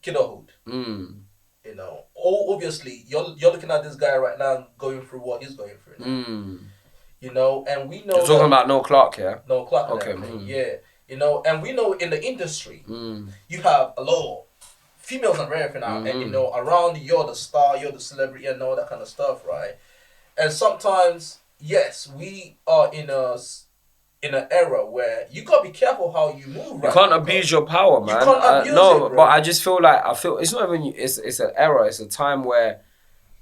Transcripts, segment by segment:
Kidulthood. You know, obviously, you're looking at this guy right now going through what he's going through now. You know, and we know... You're talking about Noel Clarke, yeah? Noel Clarke and everything, yeah. You know, and we know in the industry, you have a lot of females and everything out, and you know, around you're the star, you're the celebrity, and all that kind of stuff, right? And sometimes, yes, we are in an era where you gotta be careful how you move. You can't abuse your power, man. You can't abuse it, bro. But I just feel like it's not even. It's an era. It's a time where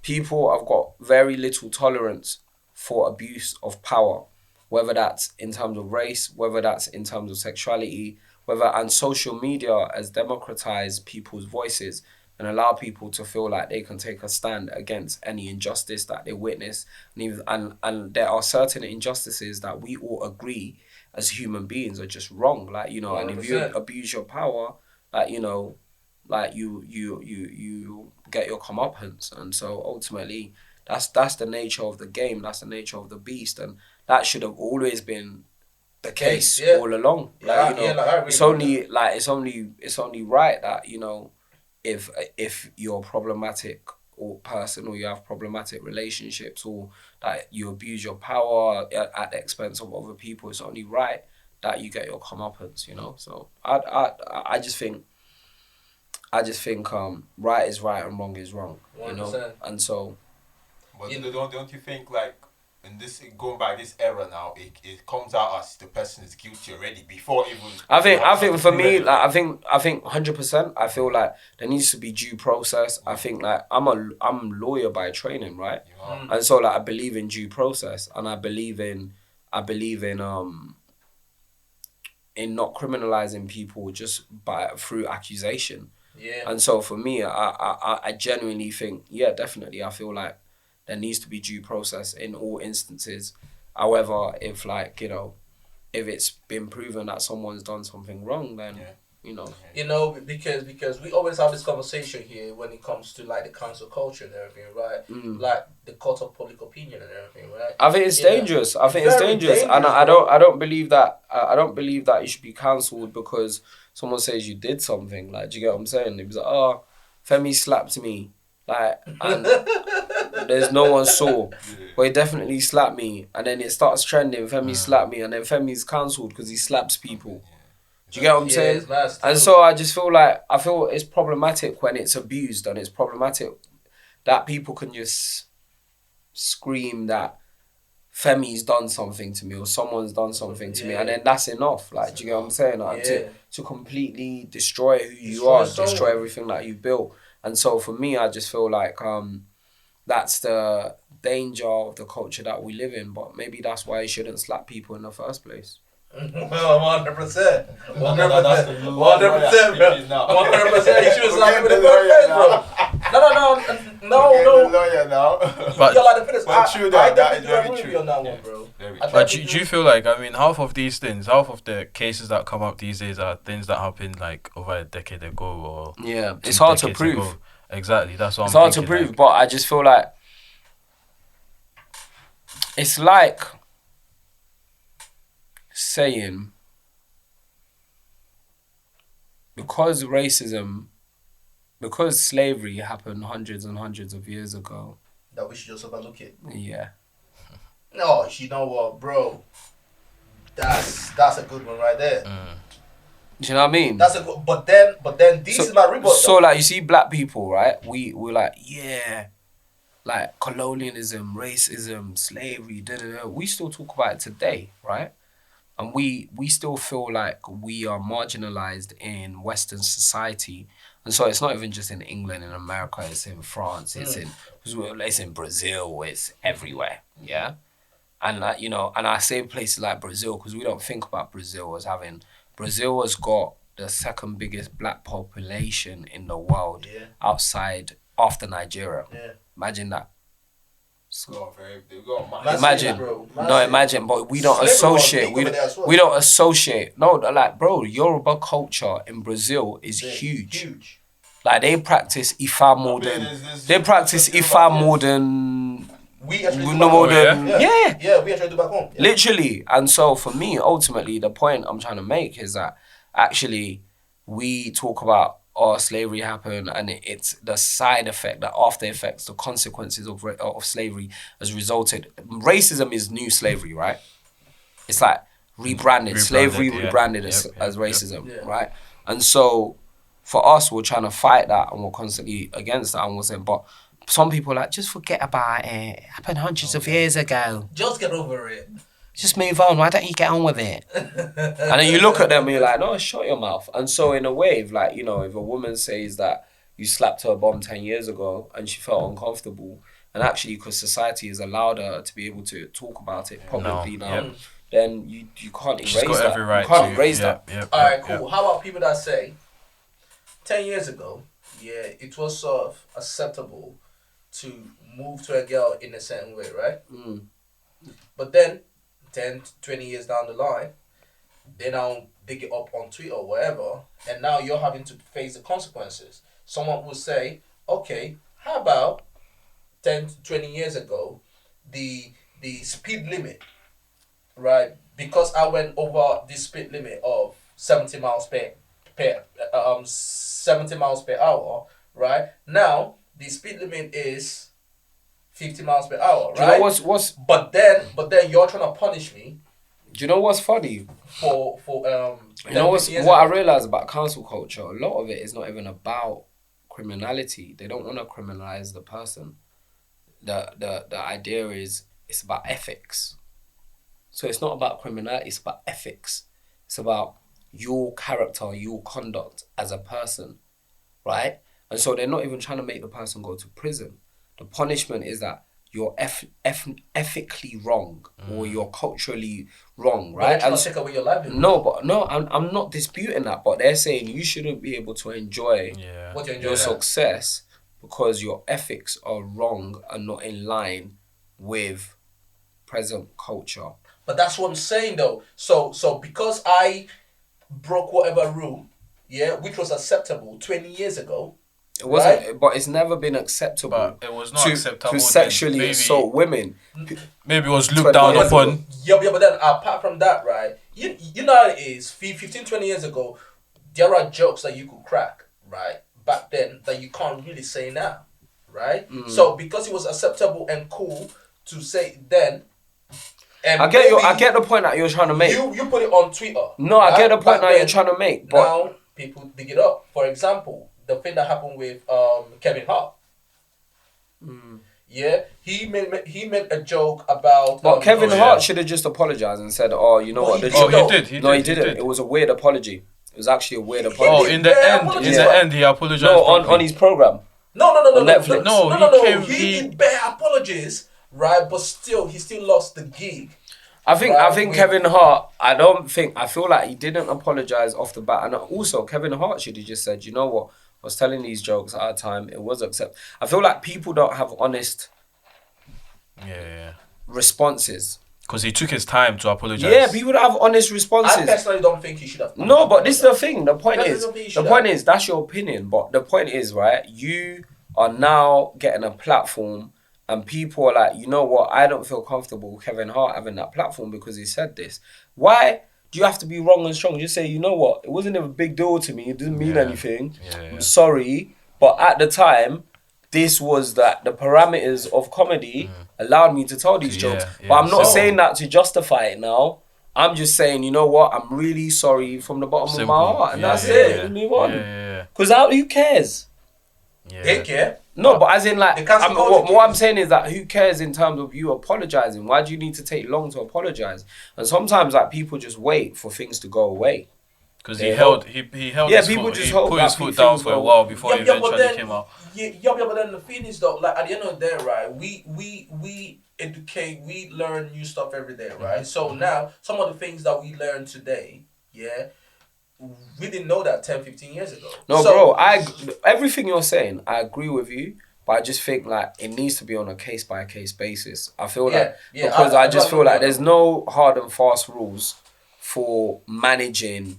people have got very little tolerance for abuse of power, whether that's in terms of race, whether that's in terms of sexuality, and social media has democratized people's voices and allow people to feel like they can take a stand against any injustice that they witness. And there are certain injustices that we all agree as human beings are just wrong. Like, you know, 100%. And if you abuse your power, like, you know, like you get your comeuppance. And so ultimately that's the nature of the game, that's the nature of the beast, and that should have always been the case all along. Like, you know, it's only right that, you know, if you're a problematic or person, or you have problematic relationships, or that you abuse your power at the expense of other people, it's only right that you get your comeuppance, you know. So I just think right is right and wrong is wrong, 100%. You know. And so, but don't you think, like, in this, going by this era now, it comes out as the person is guilty already before even... I think for me, like, I think 100%, I feel like there needs to be due process. I think, like, I'm a lawyer by training, right? And so, like, I believe in due process, and I believe in not criminalizing people just through accusation. Yeah. And so for me, I genuinely think, definitely, I feel like there needs to be due process in all instances. However, if, like, you know, if it's been proven that someone's done something wrong, then, you know. You know, because we always have this conversation here when it comes to, like, the cancel culture and everything, right? Like, the court of public opinion and everything, right? I think it's dangerous. I think it's dangerous. And I don't believe that you should be cancelled because someone says you did something. Like, do you get what I'm saying? It was like, oh, Femi slapped me. Like, and there's no one saw, but he definitely slapped me, and then it starts trending. Femi slapped me, and then Femi's cancelled because he slaps people. Do you get what I'm saying? And so I just feel like it's problematic when it's abused, and it's problematic that people can just scream that Femi's done something to me or someone's done something to me, and then that's enough. Like, do you get what I'm saying? Like, to completely destroy who you are, destroy everything that you built. And so for me, I just feel like that's the danger of the culture that we live in. But maybe that's why you shouldn't slap people in the first place. 100%. 100%, bro. 100%. You should have slapped me in the first place, bro. No. Lawyer now. But you're like the fittest. But true, that is very true. On that one, bro. But do you feel like, I mean, half of the cases that come up these days are things that happened like over a decade ago or it's hard to prove. Ago. Exactly, that's what it's hard to prove, like. But I just feel like it's like saying because slavery happened hundreds and hundreds of years ago, that we should just overlook it. Yeah. No, you know what, bro? That's a good one right there. Do you know what I mean? That's a good, but then this is my rebuttal. So like, you see black people, right? We're like, like colonialism, racism, slavery, we still talk about it today, right? And we still feel like we are marginalized in Western society. And so it's not even just in England and America, it's in France, it's in Brazil, it's everywhere, yeah? And like, you know, and I say places like Brazil because we don't think about Brazil as having... Brazil has got the second biggest black population in the world outside after Nigeria. Yeah. Imagine that. So, imagine, but we don't associate. We don't associate. No, like, bro, Yoruba culture in Brazil is huge. Like, they practice Ifa more than we actually do back home. Yeah, we actually do back home. Yeah. Literally. And so for me, ultimately, the point I'm trying to make is that actually we talk about slavery happened, and it's the side effect, the after effects, the consequences of slavery has resulted. Racism is new slavery, right? It's like rebranded. Slavery rebranded as racism, right? And so for us, we're trying to fight that, and we're constantly against that, and we're saying, but some people are like, just forget about it. It happened hundreds of years ago. Just get over it. Just move on. Why don't you get on with it? And then you look at them and you're like, no, shut your mouth. And so in a way, like, you know, if a woman says that you slapped her bum 10 years ago and she felt uncomfortable, and actually because society has allowed her to be able to talk about it publicly now, then you can't erase that. You can't erase that. All right, cool. How about people that say 10 years ago, it was sort of acceptable to move to a girl in a certain way, right? But then 10, 20 years down the line, they now dig it up on Twitter or whatever, and now you're having to face the consequences. Someone will say, okay, how about 10 to 20 years ago, the speed limit, right? Because I went over the speed limit of 70 miles per hour, right? Now the speed limit is 50 miles per hour, right? Do you know what's But then you're trying to punish me. Do you know what's funny? For you know what I realize about cancel culture? A lot of it is not even about criminality. They don't want to criminalize the person. The idea is it's about ethics. So it's not about criminality, it's about ethics. It's about your character, your conduct as a person, right? And so they're not even trying to make the person go to prison. The punishment is that you're ethically wrong or you're culturally wrong, right? And take away your livelihood. No, I'm not disputing that, but they're saying you shouldn't be able to enjoy your success because your ethics are wrong and not in line with present culture. But that's what I'm saying though. So because I broke whatever rule, which was acceptable 20 years ago. It wasn't, right? But it's never been acceptable. But it was not acceptable to sexually assault women. Maybe it was looked down upon. Yeah, but then apart from that, right? You know how it is. 15, 20 years ago, there are jokes that you could crack, right? Back then that you can't really say now, right? So because it was acceptable and cool to say then. I get the point that you're trying to make. You put it on Twitter. No, right? I get the point that you're trying to make. But now people dig it up. For example, the thing that happened with Kevin Hart. Yeah, he made a joke about. But Kevin Hart should have just apologized and said, "Oh, you know what?" He did. He didn't. It was a weird apology. It was actually a weird apology. Oh, in the end, he apologized. No, on his program. No. Netflix. No. He did bare apologies, right? But he still lost the gig. I think Kevin Hart, I feel like he didn't apologise off the bat. And also, Kevin Hart should have just said, you know what, I was telling these jokes at a time, it was accepted. I feel like people don't have honest responses. Because he took his time to apologise. Yeah, people don't have honest responses. I personally don't think he should have. No, but this is the thing. The point is, that's your opinion. But the point is, right, you are now getting a platform and people are like, you know what, I don't feel comfortable with Kevin Hart having that platform because he said this. Why do you have to be wrong and strong? Just say, you know what, it wasn't a big deal to me. It didn't mean anything. I'm sorry. But at the time, this was that the parameters of comedy allowed me to tell these jokes. But I'm not saying that to justify it now. I'm just saying, you know what, I'm really sorry from the bottom of my heart. And that's it. Just move on. Because who cares? They care. No, but as in like, what I'm saying is that who cares in terms of you apologising? Why do you need to take long to apologise? And sometimes like people just wait for things to go away. Because he held his foot, he put his foot down for a while before he eventually came out. But then the thing is though, like at the end of the day, right, we educate, we learn new stuff every day, right? So now, some of the things that we learn today, we didn't know that 10, 15 years ago. No, bro, everything you're saying, I agree with you, but I just think like it needs to be on a case by case basis. I feel because I just feel like there's no hard and fast rules for managing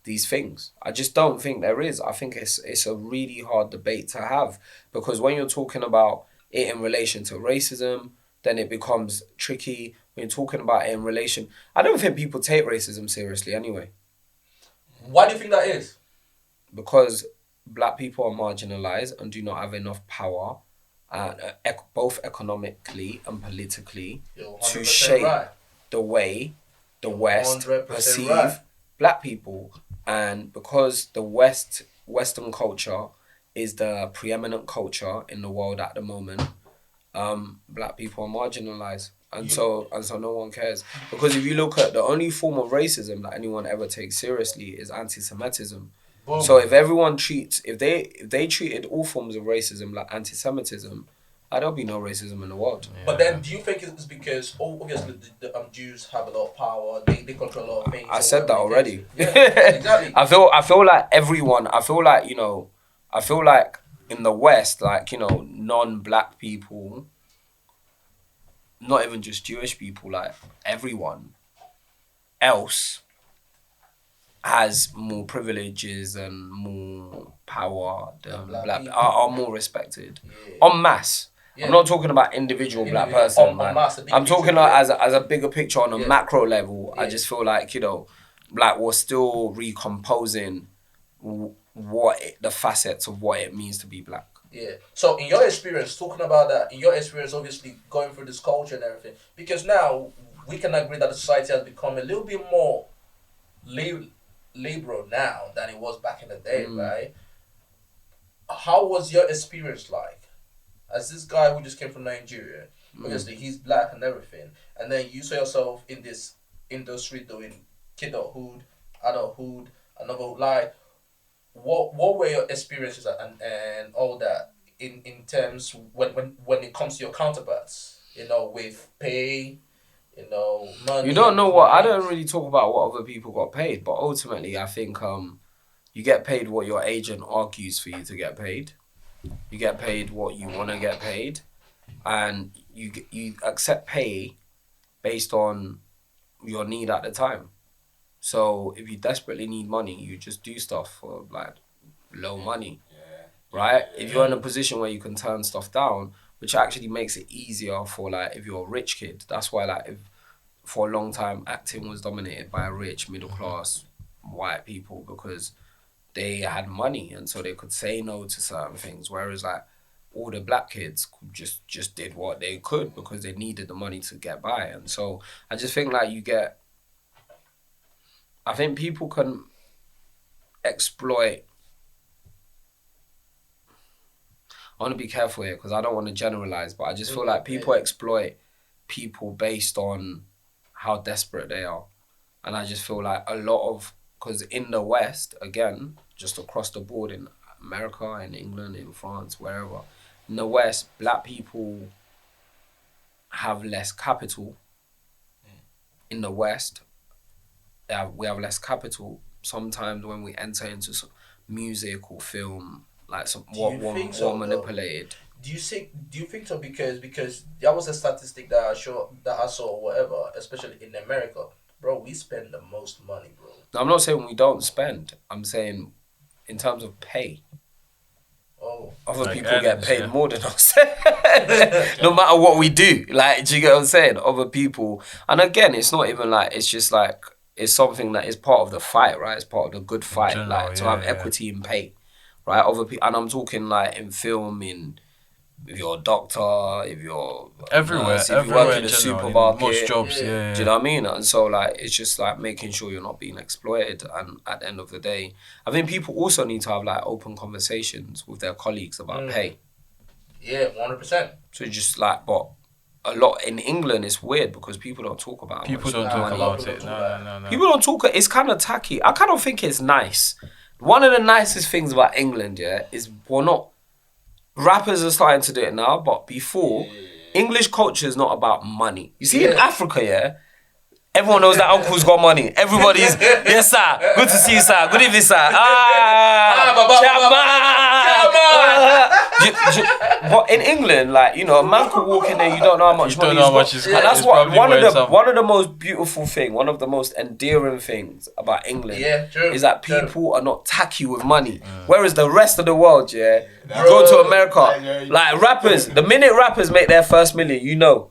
these things. I just don't think there is. I think it's a really hard debate to have because when you're talking about it in relation to racism, then it becomes tricky. When you're talking about it in relation, I don't think people take racism seriously anyway. Why do you think that is? Because black people are marginalized and do not have enough power, both economically and politically, to shape the way the West perceive black people. And because the Western culture is the preeminent culture in the world at the moment, black people are marginalized. And so no one cares. Because if you look at the only form of racism that anyone ever takes seriously is anti-Semitism. Boom. So if they treated all forms of racism like anti-Semitism, there'll be no racism in the world. Yeah. But then, do you think it's because obviously the Jews have a lot of power, they control a lot of things? I said that already. Yeah, exactly. I feel like everyone. I feel like in the West, like, non-black people, not even just Jewish people, like everyone else has more privileges and more power than black are more respected. Yeah. En masse. Yeah. I'm not talking about individual black person. I'm talking as a bigger picture on a macro level. Yeah. I just feel like, like we're still recomposing the facets of what it means to be black. Yeah. So in your experience, talking about that, obviously going through this culture and everything, because now we can agree that the society has become a little bit more liberal now than it was back in the day, right? How was your experience like? As this guy who just came from Nigeria, obviously he's black and everything, and then you saw yourself in this industry doing kidulthood, adulthood, another like. What were your experiences and all that in terms when it comes to your counterparts, with pay, money? You don't know what, I don't really talk about what other people got paid, but ultimately I think you get paid what your agent argues for you to get paid. You get paid what you want to get paid, and you accept pay based on your need at the time. So if you desperately need money, you just do stuff for like low money, right? If you're in a position where you can turn stuff down, which actually makes it easier for like if you're a rich kid. That's why like for a long time acting was dominated by rich middle class white people, because they had money and so they could say no to certain things. Whereas like all the black kids just did what they could because they needed the money to get by. And so I just think like I think people can exploit. I want to be careful here because I don't want to generalize, but I just feel like people exploit people based on how desperate they are. And I just feel like because in the West, again, just across the board in America, in England, in France, wherever, in the West, black people have less capital. In the West, we have less capital. Sometimes when we enter into some music or film, like more manipulated. Do you think so? Because there was a statistic that I saw, whatever, especially in America, bro, we spend the most money, bro. No, I'm not saying we don't spend. I'm saying in terms of pay. Oh. Other like people get paid more than us. No matter what we do. Like, do you get what I'm saying? Other people. And again, it's not even like, it's just like, it's something that is part of the fight, right? It's part of the good fight, to have equity in pay, right? Other people, and I'm talking like in film, if you're a doctor, if you're everywhere, if you work in a supermarket, most jobs, do you know what I mean? And so like, it's just like making sure you're not being exploited. And at the end of the day, I think people also need to have like open conversations with their colleagues about pay. Yeah, 100%. So just like, but a lot in England, it's weird because people don't talk about it. People don't talk about it. No. People don't talk. It's kind of tacky. I kind of think it's nice. One of the nicest things about England, is we're not. Rappers are starting to do it now, but before, English culture is not about money. You see, in Africa, everyone knows that uncle's got money. Everybody's, yes, sir. Good to see you, sir. Good evening, sir. But in England, like, a man could walk in there, you don't know how much money he's got. And that's one of the most beautiful things, one of the most endearing things about England is that people are not tacky with money. Whereas the rest of the world, you go to America, like rappers, the minute rappers make their first million, you know.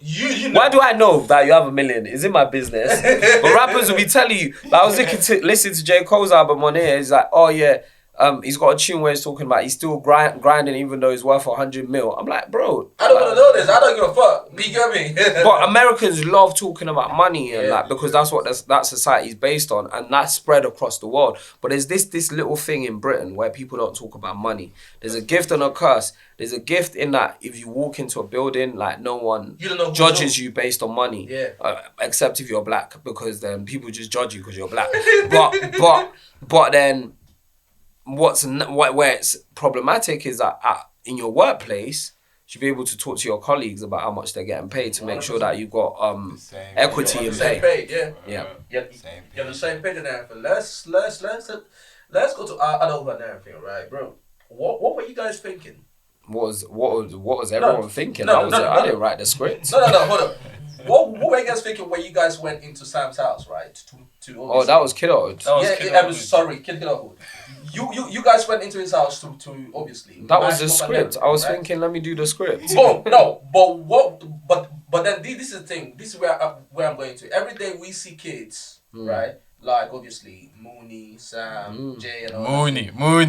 Why do I know that you have $1 million? It's in my business. But rappers will be telling you, like I was listening to J. Cole's album on here, it's like, oh yeah, he's got a tune where he's talking about he's still grinding even though he's worth 100 mil. I'm like, bro, I don't want to know this. I don't give a fuck. You get me? but Americans love talking about money and that because that's what that society's based on, and that's spread across the world. But there's this little thing in Britain where people don't talk about money. There's a gift and a curse. There's a gift in that if you walk into a building, like no one judges you based on money, except if you're black, because then people just judge you because you're black. but then where it's problematic is that in your workplace, you should be able to talk to your colleagues about how much they're getting paid to make sure that you've got equity in pay. You're the same page and everything. Let's go to adulthood and everything, right, bro? What were you guys thinking? What was everyone thinking? I didn't write the script. No, hold up. What were you guys thinking when you guys went into Sam's house, right? To that was Kidulthood. Kidulthood. You guys went into his house to obviously. That was the script. I was thinking, let me do the script. But then this is the thing. This is where I'm going to. Every day we see kids, right? Like obviously Moony, Sam, Jay, and all. Moony. Come on,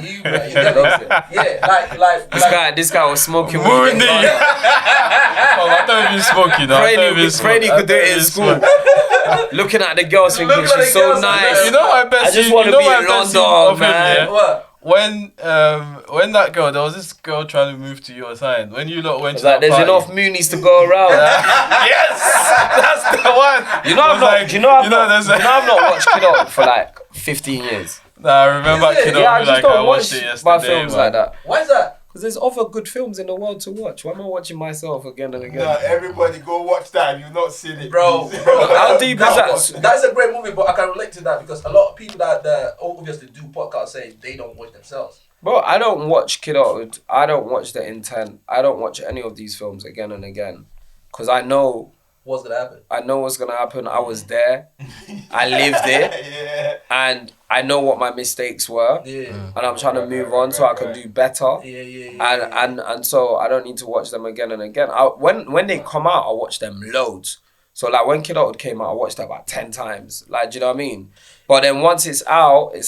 you, bro. You get it? Yeah, like this guy was smoking Moony. I don't even smoke, you know. Freddie could do it in school. Looking at the girls thinking she's so nice. You know my best. I just want to be in London, man. What? When that girl, there was this girl trying to move to your side. When you lot went to that there's party, enough Moonies to go around. Yes, that's the one. You know I've not watched Kidulthood for like 15 years. Nah, I remember Kidulthood. I just don't watch it yesterday, my films like that. Why is that? Because there's other good films in the world to watch. Why am I watching myself again and again? No, everybody go watch that. You've not seen it, bro. How deep is that? That's a great movie, but I can relate to that because a lot of people that obviously do podcasts say they don't watch themselves. Bro, I don't watch Kidulthood. I don't watch The Intent. I don't watch any of these films again and again. Because I know what's gonna happen. I know what's gonna happen. I was there. I lived it. And I know what my mistakes were. And I'm trying to move on so I can do better. And so I don't need to watch them again and again. When they come out, I watch them loads. So like when Kidulthood came out, I watched that about 10 times. Like, do you know what I mean? But then once it's out, you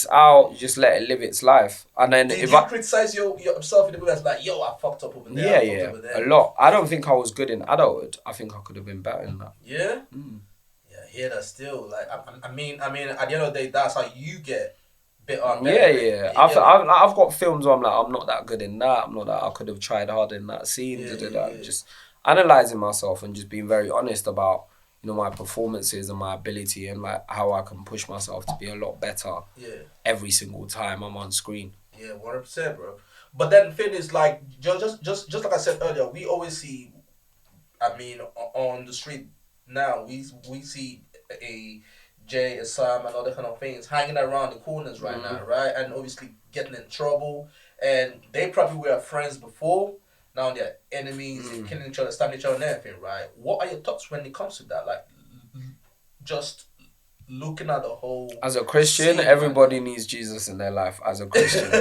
just let it live its life. And then Did you criticize yourself in the movie as like, yo, I fucked up over there? Yeah, a lot. I don't think I was good in adulthood. I think I could have been better in that. Yeah? Yeah, I hear that still. Like, I mean, at the end of the day, that's how you get bit on. Yeah. I've got films where I'm like, I'm not that good in that. I'm not that. I could have tried harder in that scene. Just analysing myself and just being very honest about, you know, my performances and my ability and like how I can push myself to be a lot better every single time I'm on screen. Yeah, 100%, bro. But then the thing is, like, just like I said earlier, we always see, I mean, on the street now, we see a Jay, a Sam, and other kind of things hanging around the corners right now, right? And obviously getting in trouble. And they probably were friends before. Now they're enemies, killing each other, stabbing each other and everything, right? What are your thoughts when it comes to that? Like, just looking at the whole... As a Christian, everybody needs Jesus in their life. As a Christian,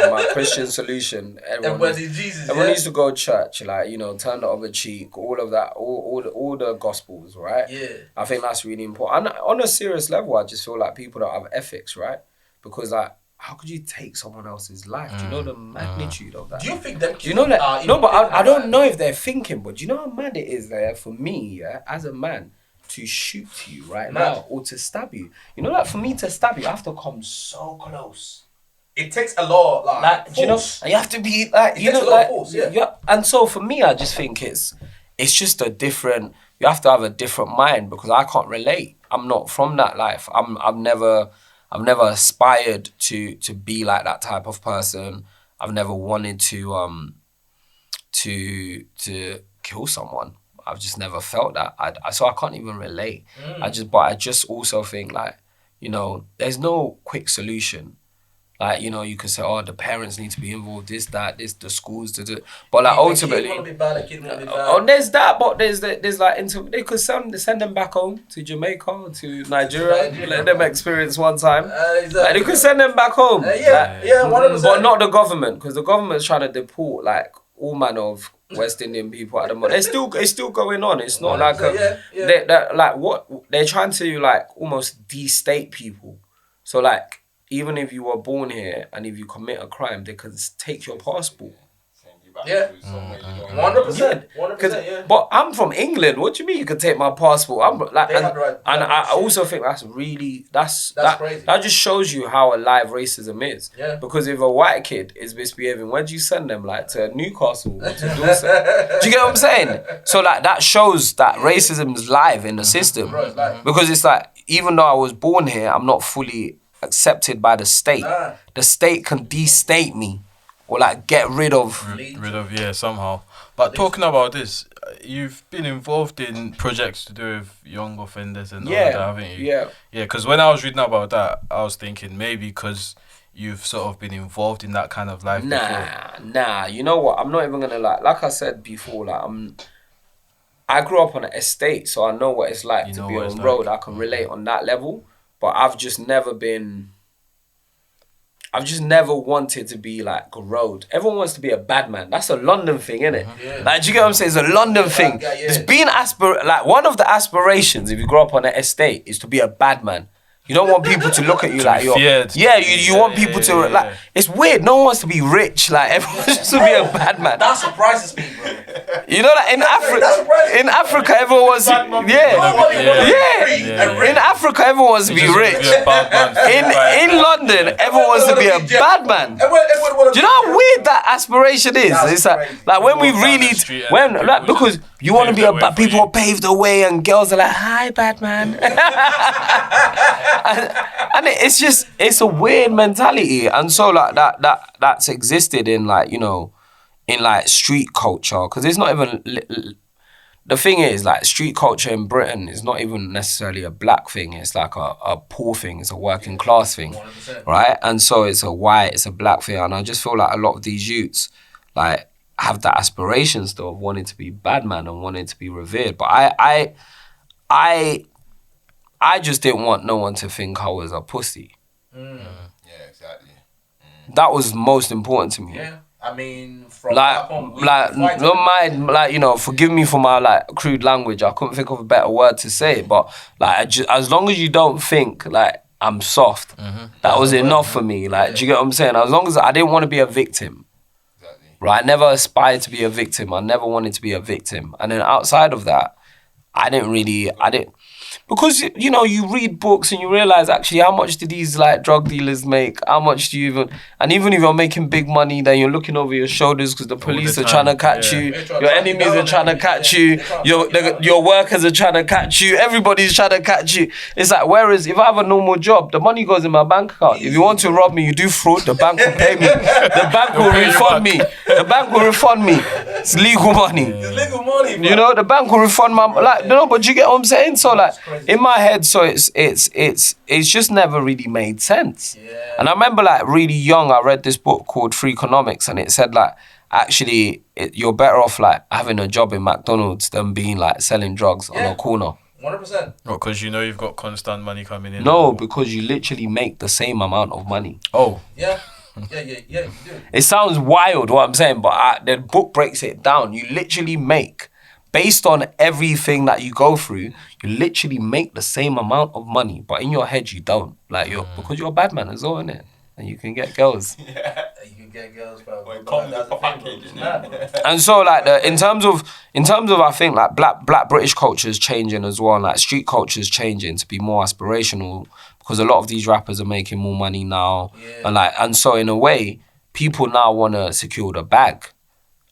my Christian solution, everyone needs to go to church, like, you know, turn the other cheek, all of that, all the gospels, right? Yeah. I think that's really important. And on a serious level, I just feel like people don't have ethics, right? Because like, how could you take someone else's life? Do you know the magnitude of that? Do you think them kids I don't know if they're thinking, but do you know how mad it is there for me, as a man, to shoot you right now or to stab you? You know, like for me to stab you, I have to come so close. It takes a lot, like do you know, and you have to be like, you know, like, and so for me, I just think it's just a different. You have to have a different mind because I can't relate. I'm not from that life. I've never aspired to be like that type of person. I've never wanted to kill someone. I've just never felt that. So I can't even relate. I just also think like, you know, there's no quick solution. Like, you know, you can say, oh, the parents need to be involved, the schools, but like ultimately, there's that, but there's like, they could send them back home to Jamaica, to Nigeria, let them experience one time. Exactly. Like, they could send them back home. 100%. But not the government, because the government's trying to deport like all manner of West Indian people at the moment. It's still going on. It's not like they're trying to like almost de-state people. So like, even if you were born here and if you commit a crime, they can take your passport. Yeah. 100%. 100%. Yeah. But I'm from England. What do you mean you can take my passport? I'm like, They have the right- and I also think that's really That's that crazy. That just shows you how alive racism is. Yeah. Because if a white kid is misbehaving, where do you send them? Like to Newcastle or to Dorset? Do you get what I'm saying? So like that shows that racism is live in the system. Bro, it's live. Because it's like, even though I was born here, I'm not fully accepted by the state. Nah. The state can de-state me or like get rid of. Somehow. But talking about this, you've been involved in projects to do with young offenders and all that, haven't you? Yeah. Yeah, because when I was reading about that, I was thinking maybe because you've sort of been involved in that kind of life before. Nah. You know what? I'm not even gonna like I said before, like I grew up on an estate, so I know what it's like to be on road. I can relate on that level, but I've just never wanted to be like a road. Everyone wants to be a bad man. That's a London thing, innit? Yeah. Like, do you get what I'm saying? It's a London thing. Yeah. It's being like one of the aspirations if you grow up on an estate is to be a bad man. You don't want people to look at you like you're... feared. Yeah, you want people to... Like, it's weird. No one wants to be rich. Like, everyone wants to be a bad man. That surprises me, bro. You know that in Africa, everyone wants to... In Africa, everyone wants to be rich. In London, everyone wants to be a bad man. Do you know how weird that aspiration is? It's like when we really... Because you want to be a bad... People pave the way and girls are like, hi, bad man. And it's a weird mentality, and so like that's existed in like, you know, in like street culture, because it's not even the thing is like street culture in Britain is not even necessarily a black thing. It's like a poor thing. It's a working class thing, 100%. right? And so it's a white, it's a black thing, and I just feel like a lot of these youths like have that aspiration still of wanting to be bad man and wanting to be revered, but I just didn't want no one to think I was a pussy. Yeah, exactly. That was most important to me. Yeah. I mean, from you know, forgive me for my like crude language. I couldn't think of a better word to say, but like as long as you don't think like I'm soft, that was enough for me. Like, do you get what I'm saying? As long as I didn't want to be a victim. Exactly. Right? I never aspired to be a victim. I never wanted to be a victim. And then outside of that, I didn't because, you know, you read books and you realise actually how much do these like drug dealers make? How much do you even if you're making big money, then you're looking over your shoulders because the police are trying to catch you, your enemies are trying to catch you, your workers are trying to catch you, everybody's trying to catch you. It's like, whereas if I have a normal job, the money goes in my bank account. If you want to rob me, you do fraud, the bank will pay me. The bank will refund me. The bank will refund me. It's legal money. It's legal money, bro. You know, the bank will refund my but you get what I'm saying? So like in my head, so it's just never really made sense. Yeah. And I remember like really young, I read this book called Freakonomics, and it said like actually you're better off like having a job in McDonald's than being like selling drugs on a corner. 100%. Well, because you know you've got constant money coming in. No, because you literally make the same amount of money. Oh. Yeah. Yeah, you do. It sounds wild what I'm saying, but the book breaks it down. You literally make, based on everything that you go through, you literally make the same amount of money, but in your head you don't. Like because you're a bad man as well, innit? And you can get girls. Yeah. You can get girls, bro. Well, it comes with the package, And so like in terms of I think like black British culture is changing as well, and like street culture is changing to be more aspirational, because a lot of these rappers are making more money now. Yeah. And so in a way, people now want to secure the bag.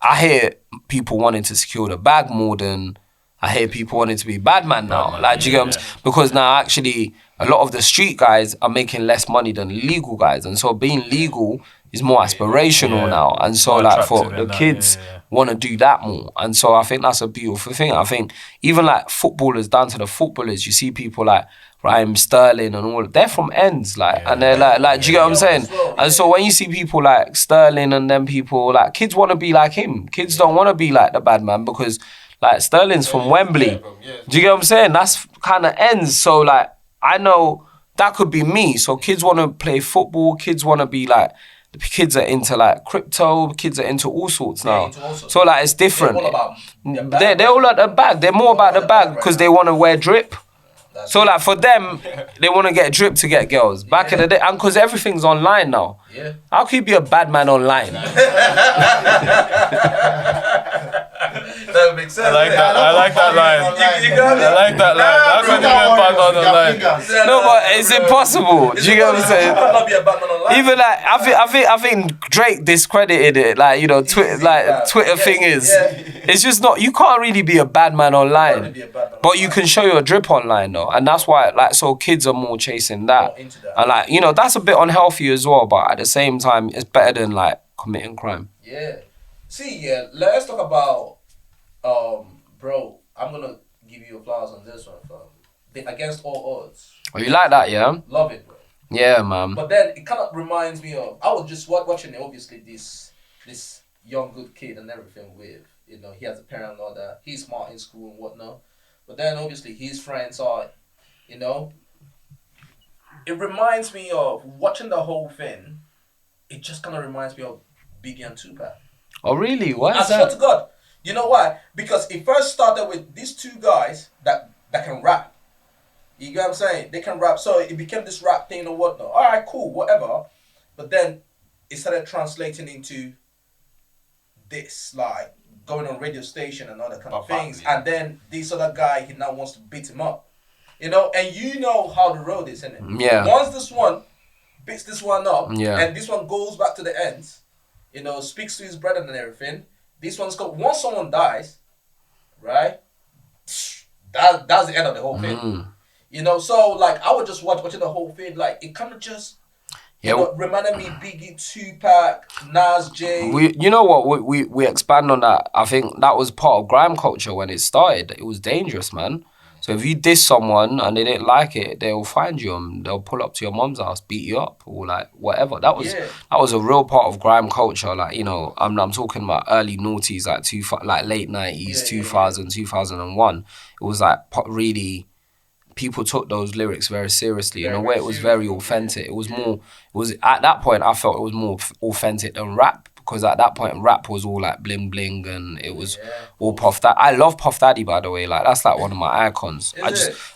I hear people wanting to secure the bag more than I hear people wanting to be bad man now. Like, do you get what I'm saying? Because now actually a lot of the street guys are making less money than legal guys, and so being legal is more aspirational now. And so like for the kids want to do that more. And so I think that's a beautiful thing. I think even like footballers, down to the footballers, you see people like Raheem Sterling and all, they're from ends, like, and they're like, do you get what I'm saying? And so when you see people like Sterling and then people like, kids want to be like him. Kids don't want to be like the bad man because like Sterling's from Wembley. Do you get what I'm saying? That's kind of ends. So like, I know that could be me. So kids want to play football. Kids want to be like, the kids are into like crypto. Kids are into all sorts now. So like, it's different. They're all at the bag. They're more about the bag because they want to wear drip. So like for them, they want to get drip to get girls. Back in the day, and because everything's online now. Yeah. How can you be a bad man online? That makes sense. I like that. I like that line. You got it? I like that line. How can you be a bad man online? No, but it's impossible. Do you get what I'm saying? You cannot be a Batman online. Even like I think Drake discredited it. Like Twitter, Twitter thing is, it's just not. You can't really be a bad man online, but you can show your drip online though, and that's why so kids are more chasing that, into that. and that's a bit unhealthy as well. But at the same time, it's better than like committing crime. Yeah. See, let's talk about, bro, I'm gonna give you flowers on this one, fam. Against All Odds. Oh, you like that, yeah? Love it, bro. Yeah, man. But then it kind of reminds me of, I was just watching, obviously, this young, good kid and everything with, he has a parent and all that. He's smart in school and whatnot. But then, obviously, his friends are, it reminds me of watching the whole thing. It just kind of reminds me of Biggie and Tupac. Oh, really? Why I is swear that? to God. You know why? Because it first started with these two guys that can rap. You get what I'm saying? They can rap. So it became this rap thing or whatnot. All right, cool, whatever. But then it started translating into this, like going on radio station and all that kind of things. Yeah. And then this other guy, he now wants to beat him up. And you know how the road is, isn't it? Yeah. Once this one beats this one up, Yeah. and this one goes back to the end, speaks to his brother and everything. This one's got, once someone dies, right? That's the end of the whole thing. So like I was just watching the whole thing, like it kind of just reminded me Biggie, Tupac, Nas, J. You know what? We expand on that. I think that was part of grime culture when it started. It was dangerous, man. So if you diss someone and they didn't like it, they'll find you and they'll pull up to your mom's house, beat you up, or like whatever. That was a real part of grime culture. Like I'm talking about early noughties, like late 90s, 2000, 2001. It was like really. People took those lyrics very seriously in a way. It was very authentic. It was at that point I felt it was more authentic than rap, because at that point rap was all like bling bling and it was all Puff Daddy. I love Puff Daddy, by the way. Like that's like one of my icons.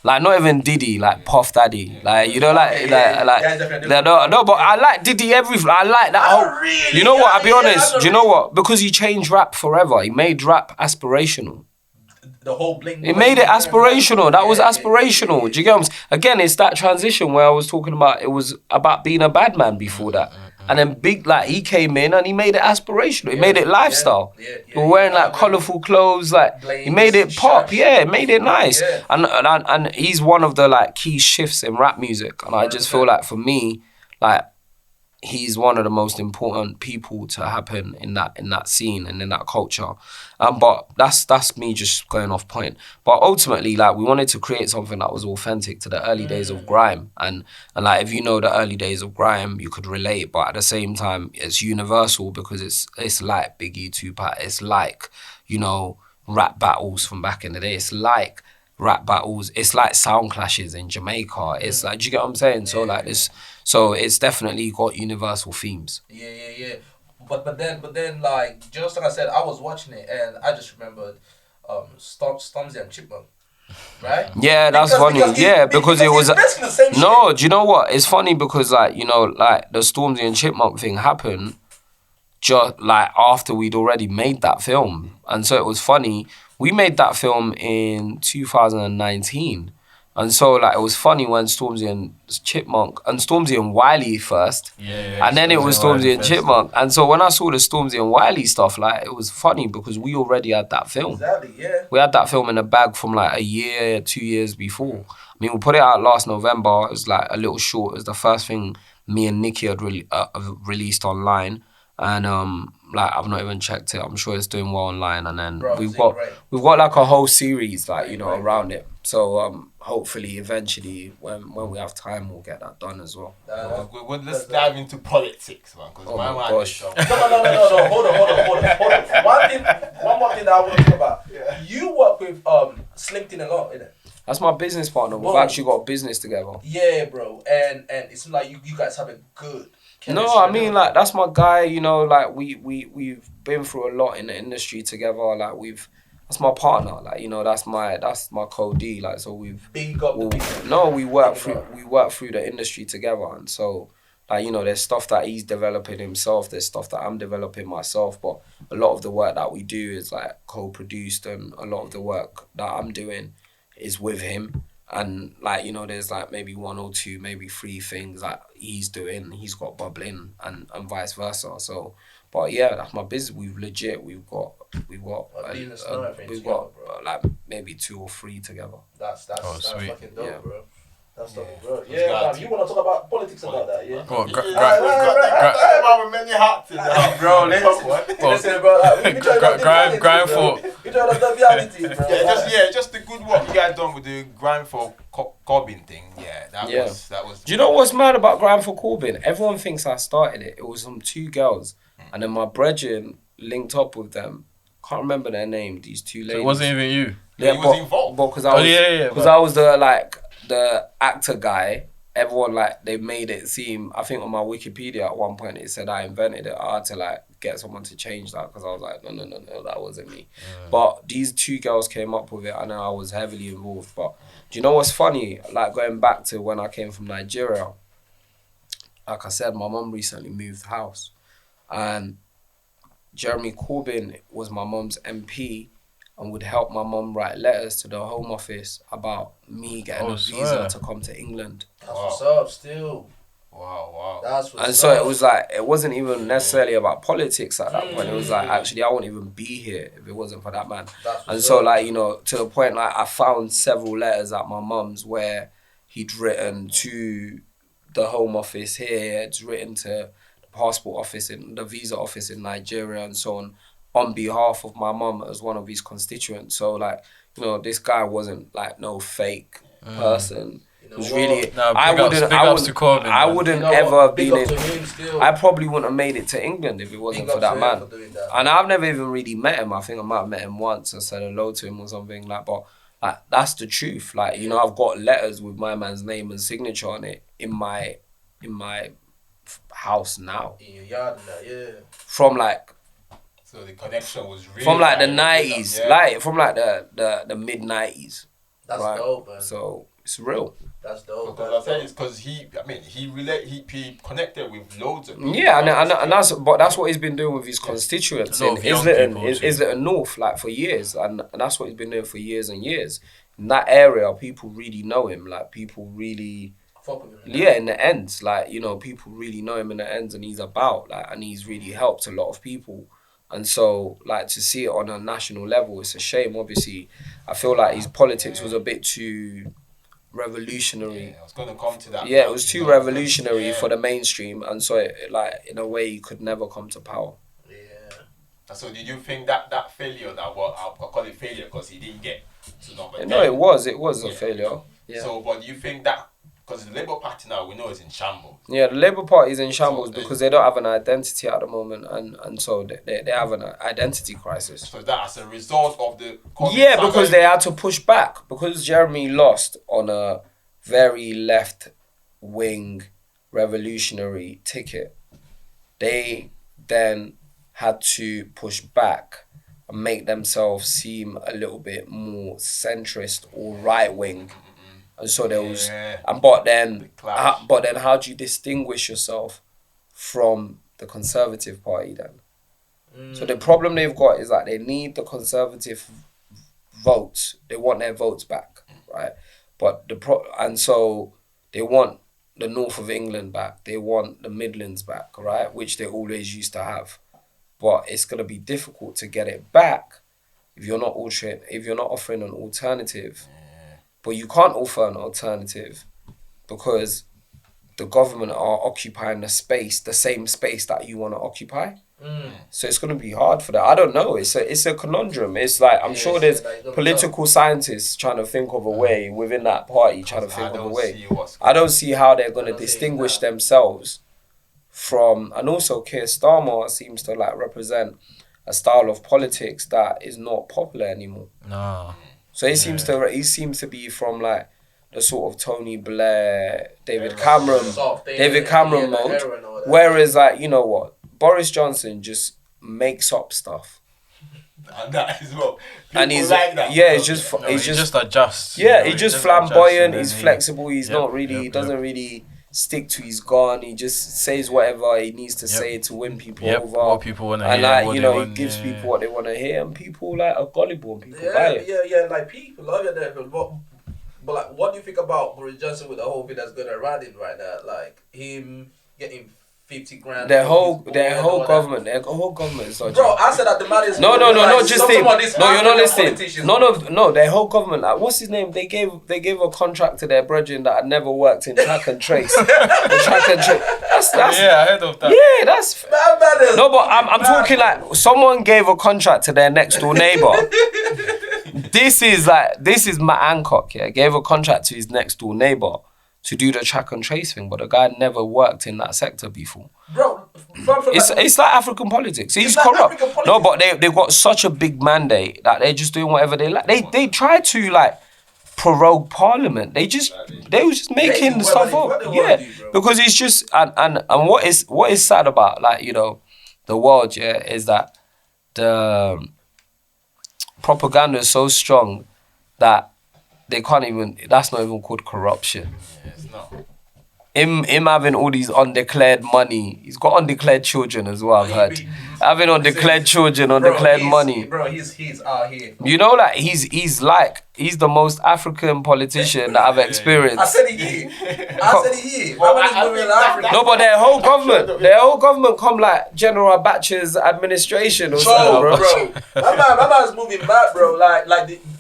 Like not even Diddy, like Puff Daddy. Like no, but I like Diddy everything. I like that whole. You know what? I'll be honest. Do you know what? Because he changed rap forever. He made rap aspirational. The whole bling. It made it aspirational. That was aspirational. Do you get what I'm saying? Again, it's that transition where I was talking about. It was about being a bad man before that, and then he came in and he made it aspirational. He made it lifestyle. He was wearing like colourful clothes. Like he made it pop. Yeah, it made it nice. And he's one of the like key shifts in rap music. And I just feel like for me, like. He's one of the most important people to happen in that scene and in that culture. But that's me just going off point. But ultimately, like we wanted to create something that was authentic to the early days of grime. And like if you know the early days of grime, you could relate. But at the same time, it's universal because it's like Biggie, Tupac. It's like, rap battles from back in the day. It's like rap battles. It's like sound clashes in Jamaica. It's like, do you get what I'm saying? So like this. So it's definitely got universal themes. Yeah. But then, like just like I said, I was watching it and I just remembered, Stormzy and Chipmunk, right? Yeah, that's funny. Because it was basically the same no. shit. Do you know what? It's funny because like like the Stormzy and Chipmunk thing happened, just like after we'd already made that film, and so it was funny. We made that film in 2019. And so, like, it was funny when Stormzy and Chipmunk, and Stormzy and Wiley first, and then it was Stormzy and Chipmunk. And so when I saw the Stormzy and Wiley stuff, like, it was funny because we already had that film. Exactly, yeah. We had that film in the bag from, like, a year, 2 years before. I mean, we put it out last November. It was, like, a little short. It was the first thing me and Nikki had released online. And, like, I've not even checked it. I'm sure it's doing well online. And then we've got like, a whole series, like, around it. So, hopefully, eventually, when we have time, we'll get that done as well. Let's dive into politics, man. Oh my gosh. No. Hold on. One more thing that I want to talk about. Yeah. You work with Slinkton a lot, innit? That's my business partner. We've actually got a business together. Yeah, bro. And it's like you guys have a good chemistry. No, I mean, like, that's my guy, like, we've been through a lot in the industry together. Like, that's my partner. Like, you know, that's my co-D. Like, so Big up the people. no, we work through the industry together, and so. Like, you know, there's stuff that he's developing himself, there's stuff that I'm developing myself, but a lot of the work that we do is like co-produced, and a lot of the work that I'm doing is with him. And like, you know, there's like maybe 1 or 2, maybe 3 things that he's doing, he's got bubbling, and vice versa. So, but yeah, that's my business. We've got like maybe 2 or 3 together. That's sweet. fucking dope, Yeah. bro. That's dope, bro. Yeah, man, you want to talk about politics about that, yeah? Go on, with many hats in there. Bro, listen, bro. We grind for. We trying to do reality, bro. Just the good work you guys done with the grind for Corbyn thing. Yeah, that was. Do you know what's mad about Grind for Corbyn? Everyone thinks I started it. It was some 2 girls, and then my brethren linked up with them. Can't remember their name. These 2 ladies. So it wasn't even you. Yeah, he was involved. Because I was the actor guy. Everyone like they made it seem. I think on my Wikipedia at one point it said I invented it. I had to like get someone to change that because I was like, no, that wasn't me. But these 2 girls came up with it, and I was heavily involved. But do you know what's funny? Like going back to when I came from Nigeria. Like I said, my mum recently moved house, and Jeremy Corbyn was my mum's MP. And would help my mum write letters to the Home Office about me getting a visa to come to England. That's what's up, still. Wow. That's what's and so it was like, it wasn't even necessarily about politics at that point. It was like, actually, I wouldn't even be here if it wasn't for that man. And so, like, you know, to the point, like, I found several letters at my mum's where he'd written to the Home Office here, it's written to the passport office, in the visa office in Nigeria, and so on behalf of my mum as one of his constituents. So like, you know, this guy wasn't like no fake person. You know, it was really I wouldn't ever have been in, I probably wouldn't have made it to England if it wasn't for that man. And I've never even really met him. I think I might have met him once and said hello to him or something like, but like that's the truth. Like, you know, I've got letters with my man's name and signature on it in my house now. In your yard now, yeah. From like, so the connection was really from like the 90s, like from like the mid 90s. That's dope, man. So it's real. That's dope. Because I said it's because he connected with loads of people. Yeah, and that's what he's been doing with his constituents in Islington North, like for years, and that's what he's been doing for years and years. In that area, people really know him. Like people really. In the ends, like, you know, people really know him in the ends, and he's about like, and he's really helped a lot of people. And so, like, to see it on a national level, it's a shame. Obviously, I feel like his politics was a bit too revolutionary. Yeah, I was going to come to that. Yeah, it was too revolutionary for the mainstream, and so, like, in a way, he could never come to power. Yeah. So, did you think that failure, I'll call it failure because he didn't get to number 10? No, it was a failure. Yeah. So, but do you think that, because the Labour Party now, we know, is in shambles. Yeah, the Labour Party is in shambles because they don't have an identity at the moment, and so they have an identity crisis. So that as a result of the... Yeah, because they had to push back. Because Jeremy lost on a very left-wing revolutionary ticket, they then had to push back and make themselves seem a little bit more centrist or right-wing. And so there was, but then how do you distinguish yourself from the Conservative Party then? So the problem they've got is that they need the Conservative votes. They want their votes back, right? But and so they want the north of England back. They want the Midlands back, right? Which they always used to have. But it's gonna be difficult to get it back if you're not offering an alternative. But you can't offer an alternative because the government are occupying the same space that you want to occupy. So it's going to be hard for that. I don't know. It's a conundrum. It's like, I'm sure there's political scientists trying to think of a way within that party, trying to think of a way. I don't see how they're going to distinguish themselves from, and also Keir Starmer seems to like represent a style of politics that is not popular anymore. No. So he seems to be from like the sort of Tony Blair, David Cameron mode. Whereas like, you know what, Boris Johnson just makes up stuff And that as well. People And he's like that. yeah, it's just No, he just adjusts. yeah, you know, he's he just adjusts flamboyant. and then He's he- flexible. He's Yep, not really. yep, He doesn't really stick to his gun. He just says whatever he needs to say to win people Yep, over. what people want to And hear. like what you they know, he want, gives yeah, people what they want to hear, and people like are gullible and people buy it. Yeah, like people love it there. But like, what do you think about Boris Johnson with the whole thing that's going around him right now? Like him getting 50 grand. Their whole government. is dodgy. Bro, I said that the man is. No, like, not just him. some of these No, you're not African listening. politicians, Their whole government. Like, what's his name? They gave a contract to their brethren that had never worked in track and trace. The track and trace. That's Yeah, I heard of that. yeah, that's. Man, No, but I'm talking like someone gave a contract to their next door neighbor. This is Matt Hancock. Yeah, gave a contract to his next door neighbor to do the track and trace thing, but the guy never worked in that sector before. Bro, It's like African politics. He's like corrupt. African politics. No, but they've got such a big mandate that they're just doing whatever they like. They try to like prorogue Parliament. They were just making do stuff whatever up. they wanna Yeah, do, bro. because it's just and what is sad about like you know the world is that the propaganda is so strong that they can't even. That's not even called corruption. Yeah, it's not. Him having all these undeclared money. He's got undeclared children as well, I've heard. Having undeclared children, undeclared money. Bro, he's out here. You know, like he's the most African politician that I've experienced. I said he here. My man is moving in Africa. No, but their whole government come like General Abacha's administration or something, Bro. My man's moving mad, bro. Like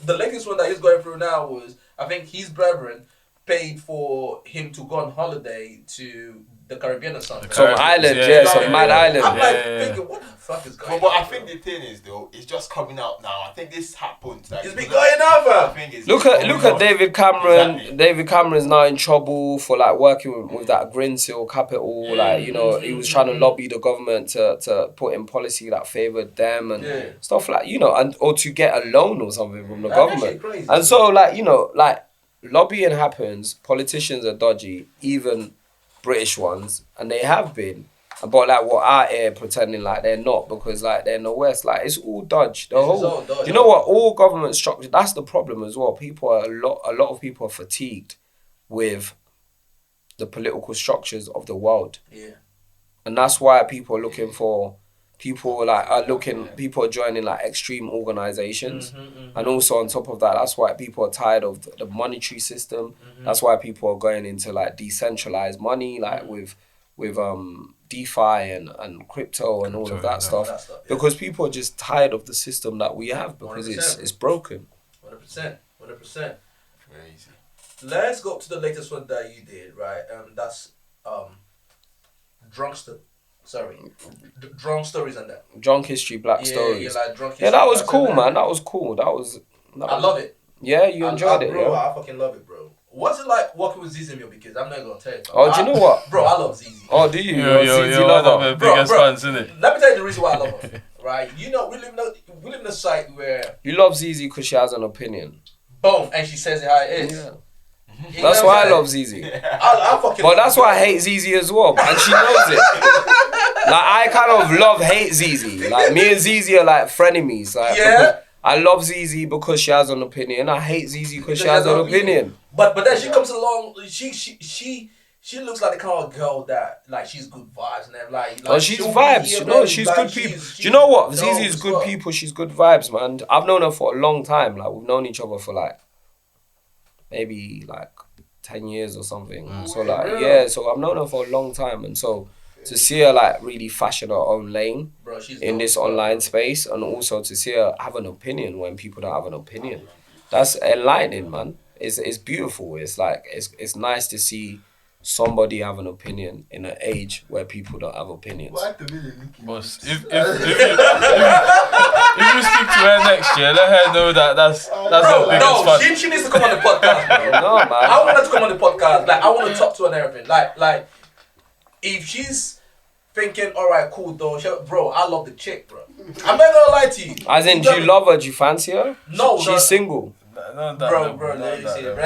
the latest one that he's going through now was, I think his brethren paid for him to go on holiday to the Caribbean or something. Some island, some mad island. I'm like thinking, what the fuck is going on? But I think the thing is though, it's just coming out now. I think this happened. Like, It's been going on, fam. Look at David Cameron. Exactly. David Cameron's now in trouble for like working with that Greensill Capital. Like you know, he was trying to lobby the government to put in policy that favoured them and stuff like you know, or to get a loan or something from the government. Crazy. And so like you know, like lobbying happens. Politicians are dodgy, even British ones, and they have been. But like we're out here pretending like they're not because like they're in the West. Like it's all dodge. all dodge. You know what? All government structure. That's the problem as well. A lot of people are fatigued with the political structures of the world. Yeah. And that's why people are looking for people are joining like extreme organizations. And also on top of that, that's why people are tired of the monetary system. That's why people are going into like decentralized money, like with DeFi and crypto and all of that stuff. Because people are just tired of the system that we have because 100%. it's broken. 100%. Crazy. Let's go to the latest one that you did, right? That's Drunk Stories and that. Drunk History, Black Stories. Yeah, like Drunk History. Yeah, that was Black cool, Stories. man. That was cool. I love it. Yeah, you enjoyed it, bro. yeah? I fucking love it, bro. What's it like working with Zizi Mio? Because I'm not gonna tell you. Oh, do you know what? Bro, I love Zizi. Oh, do you? You're one of the biggest fans, isn't it? Let me tell you the reason why I love her. Right? You know, we live in a site where You love Zizi because she has an opinion. boom, and she says it how it is. Yeah. You That's know why I what I'm love saying? Zizi. I fucking. But that's why I hate Zizi as well, and she knows it. Like I kind of hate Zizi. Like me and Zizi are like frenemies. Like Yeah. I love Zizi because she has an opinion. I hate Zizi because she has an opinion. But then she comes along. She looks like the kind of girl that like she's good vibes and everything. Like Oh, she's she'll be vibes. here, You know, man. she's Like, good people. Do you know what? Zizi is good stuff. people. She's good vibes, man. I've known her for a long time. Like we've known each other for like maybe like 10 years or something. So like really? so I've known her for a long time, and so to see her like really fashion her own lane Bro, she's in dope, this bro. online space, and also to see her have an opinion when people don't have an opinion, that's enlightening, man. It's beautiful. It's like it's nice to see somebody have an opinion in an age where people don't have opinions. Boss, if you speak to her next year, let her know that's Bro, the biggest fan. she needs to come on the podcast, bro. No, man. I want her to come on the podcast. Like I want to talk to her and everything. Like if she's thinking, all right, cool, though, bro, I love the chick, bro. I'm not gonna lie to you. As in, do you love her? Do you fancy her? No, She's single. No, bro, let me see it, bro.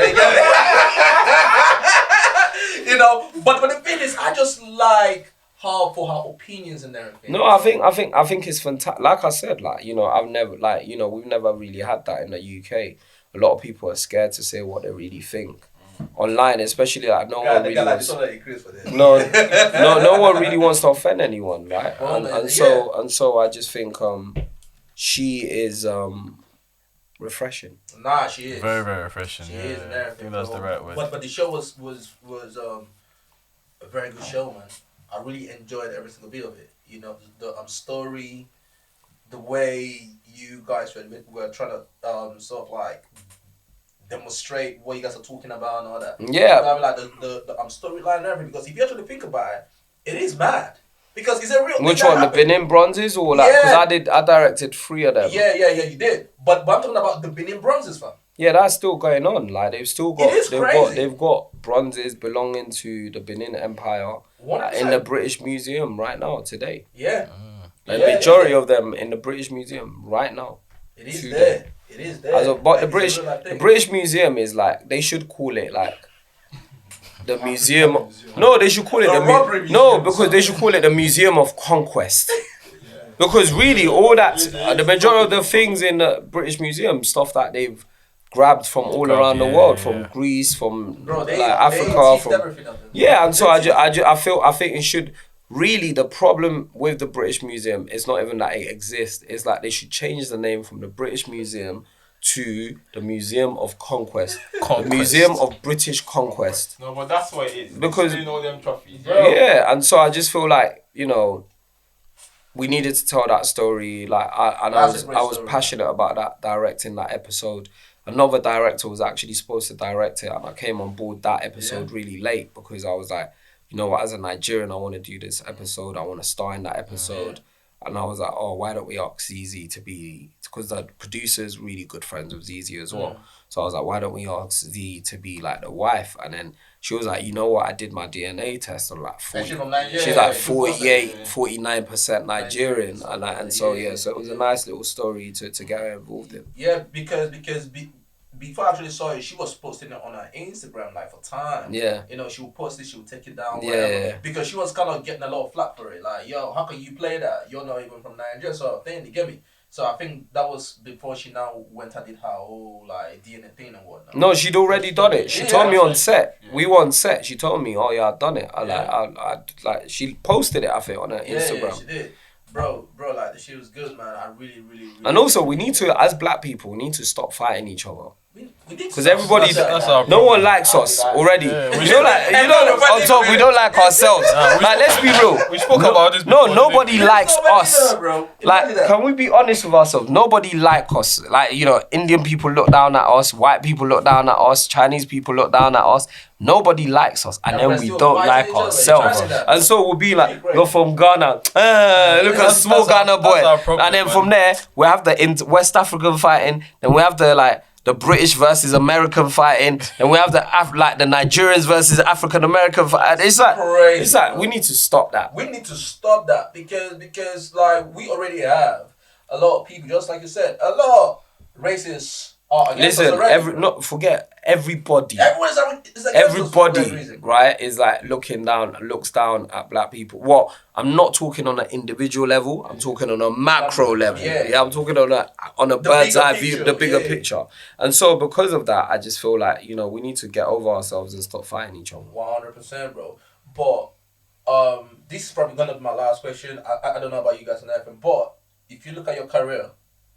You know, but the thing is, I just like for her opinions and everything. No, I think it's fantastic. Like I said, like, you know, I've never, like, you know, we've never really had that in the UK. A lot of people are scared to say what they really think online, especially like no one really wants. No one really wants to offend anyone, right? And so I just think she is refreshing. Nah, she is very, very refreshing. She is and everything. I think that's the right word. But the show was a very good show, man. I really enjoyed every single bit of it. You know, the story, the way you guys were trying to sort of like demonstrate what you guys are talking about and all that. Yeah. You know, I mean, like the storyline and everything. Because if you actually think about it, it is mad. Because it's a real. Which one? The Benin Bronzes or like? Because I directed 3 of them. Yeah, you did. But I'm talking about the Benin Bronzes, fam. Yeah, that's still going on. Like they've still got. It is crazy. They've got bronzes belonging to the Benin Empire in the British Museum right now today. Yeah. The majority of them in the British Museum right now. It is there. It is there. But the British Museum is like, they should call it like the museum. No, they should call it because they should call it the Museum of Conquest. Because really, all that the majority of the things in the British Museum, stuff that they've grabbed from all around the world, from Greece, from Africa, and so I think it should. Really, the problem with the British Museum is not even that it exists. It's like they should change the name from the British Museum to the Museum of Conquest. The Museum of British Conquest. No, but that's what it is. Because you know them trophies. Yeah, and so I just feel like, you know, we needed to tell that story. Like I was passionate about that, directing that episode. Another director was actually supposed to direct it, and I came on board that episode really late because I was like, you know what, as a Nigerian, I want to do this episode. I want to star in that episode. And I was like, oh, why don't we ask ZZ to be... Because the producer's really good friends with ZZ as well. So I was like, why don't we ask Z to be like the wife? And then she was like, you know what, I did my DNA test. I'm like, 40, she's like 49% Nigerian. So it was a nice little story to get her involved in. Yeah, because before I actually saw it, she was posting it on her Instagram like for time. Yeah. You know, she would post it, she would take it down, whatever. Because she was kind of getting a lot of flack for it. Like, yo, how can you play that? You're not even from Nigeria, sort of thing, you get me? So I think that was before she now went and did her whole like DNA thing and whatnot. No, she'd already done it. She told me on set. We were on set. She told me, oh yeah, I've done it. I she posted it, I think, on her Instagram. Yeah, she did. Bro, like the shit was good, man. I really. And also, we need to, as black people, we need to stop fighting each other. Because everybody, no one likes us already. We don't like, on top, we don't like ourselves. Like, let's be real. We spoke about this. Nobody likes us. Like, can we be honest with ourselves? Nobody likes us. Like, you know, Indian people look down at us, white people look down at us, Chinese people look down at us. Nobody likes us, and then we don't like ourselves. And so we'll be like, you're from Ghana. Look at small Ghana boy. And then from there, we have the West African fighting. Then we have the British versus American fighting, and we have the Nigerians versus African American fighting. It's like we need to stop that. We need to stop that because like we already have a lot of people, just like you said, a lot of racists are against us already. Forget everybody. Everybody, right, is like looks down at black people. Well, I'm not talking on an individual level. I'm talking on a macro level. Yeah, I'm talking on a bird's eye view, the bigger picture. And so because of that, I just feel like, you know, we need to get over ourselves and stop fighting each other. 100%, bro. But this is probably gonna be my last question. I don't know about you guys and everything, but if you look at your career,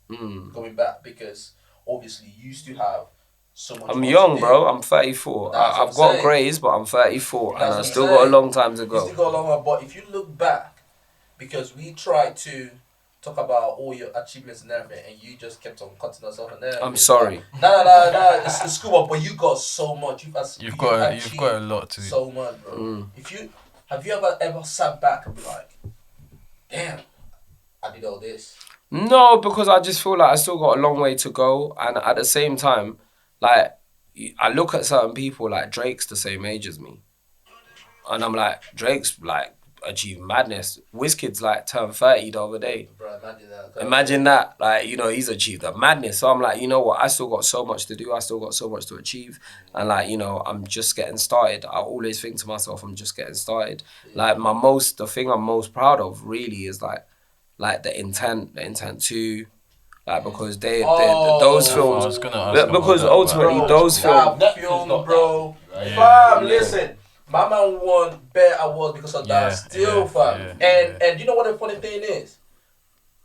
going back, because obviously you used to have so much. I'm young, bro. I'm 34. I've got grades, but I'm 34, and I still got a long time to go. You still got a long time, but if you look back, because we tried to talk about all your achievements and everything, and you just kept on cutting us off and everything. I'm sorry. No, it's cool, but you got so much. You've got a lot to do. So much, bro. Have you ever sat back and be like, damn, I did all this? No, because I just feel like I still got a long way to go, and at the same time, like, I look at certain people, like Drake's the same age as me, and I'm like, Drake's like achieved madness. WizKid's like turned 30 the other day. Bro, imagine that. Imagine that. Like, you know, he's achieved a madness. So I'm like, you know what? I still got so much to do. I still got so much to achieve. And like, you know, I'm just getting started. I always think to myself, I'm just getting started. Like the thing I'm most proud of really is like the intent to, like, because those films, I was gonna ask because about that, ultimately bro, those films, that film, bro. Right? Fam, listen. My man won better awards because of that. Yeah, Still, fam. yeah. And you know what the funny thing is?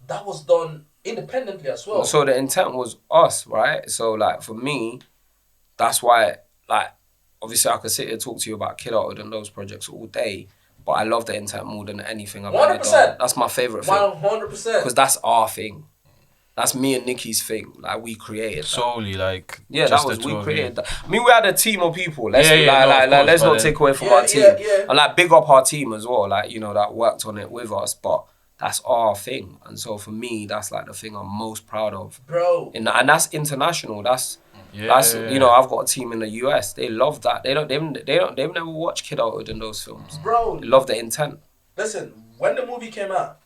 That was done independently as well. so the intent was us, right? So like for me, that's why, like, obviously I could sit here and talk to you about Kidulthood and those projects all day, but I love the intent more than anything I've ever 100%. done. That's my favourite thing. 100%. Because that's our thing. That's me and Nikki's thing. Like, we created that. Solely, like, Yeah, just that was, the two we of created you. that. I mean, we had a team of people. Let's Of course, let's but not then- take away from Yeah, our team. yeah. And like, big up our team as well, like, you know, that worked on it with us, but that's our thing. And so for me, that's like the thing I'm most proud of. Bro. And that's international. That's Yeah. you know, I've got a team in the US. They love that. They've never watched Kidulthood in those films. Bro. They love the intent. Listen, when the movie came out,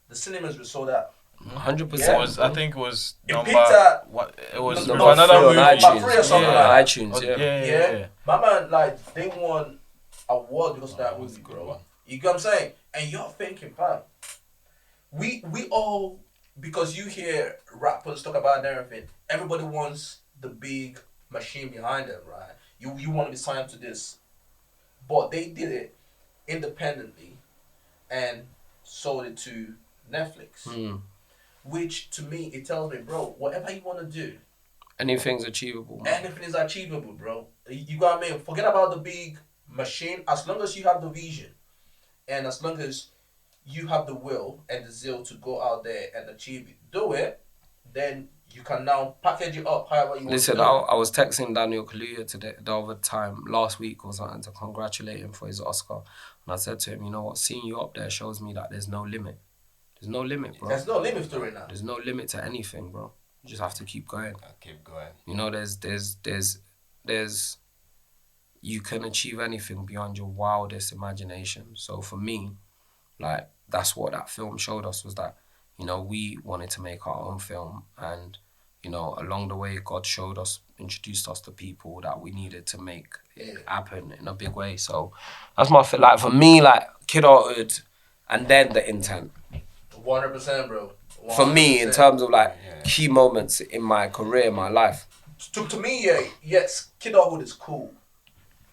the cinemas were sold out. 100%. I think it was It number... picked at What, it was number with another three on movie. iTunes. Number 3 or something Yeah, like that. iTunes, Oh, yeah. Yeah. My man, like, they won awards because of that That was movie, a good bro. one. You get what I'm saying? And you're thinking, fam, we all, because you hear rappers talk about everything, everybody wants the big machine behind them, right? You want to be signed to this. But they did it independently and sold it to Netflix. Which, to me, it tells me, bro, whatever you want to do, Anything's achievable, man. anything is achievable, bro. You got what I mean? Forget about the big machine. As long as you have the vision, and as long as you have the will and the zeal to go out there and achieve it, do it, then you can now package it up however you Listen, want to I was texting Daniel Kaluuya today, the other time, last week or something, to congratulate him for his Oscar. And I said to him, you know what, seeing you up there shows me that there's no limit. There's no limit, bro. There's no limit to it now. There's no limit to anything, bro. You just have to keep going. I'll keep going. You know, there's you can achieve anything beyond your wildest imagination. So for me, like, that's what that film showed us, was that, you know, we wanted to make our own film, and, you know, along the way, God showed us, introduced us to people that we needed to make it happen in a big way. So that's my like, for me, like, Kidulthood, and then the intent. 100%, bro. 100%. For me, in terms of like key moments in my career, my life. To me, yeah, yes, Kidulthood is cool.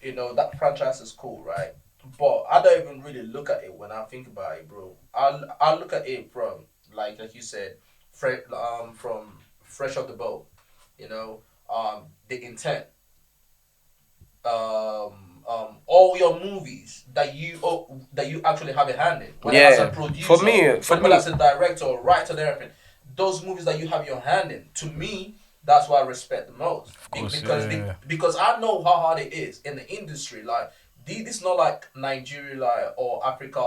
You know, that franchise is cool, right? But I don't even really look at it when I think about it, bro. I look at it from, like you said, from fresh off the boat. You know, the intent. All your movies that you actually have a hand in. Whether as a producer, whether as a director or writer, and everything. Those movies that you have your hand in, to me, that's what I respect the most. Of course, Because I know how hard it is in the industry. Like, this is not like Nigeria, like, or Africa,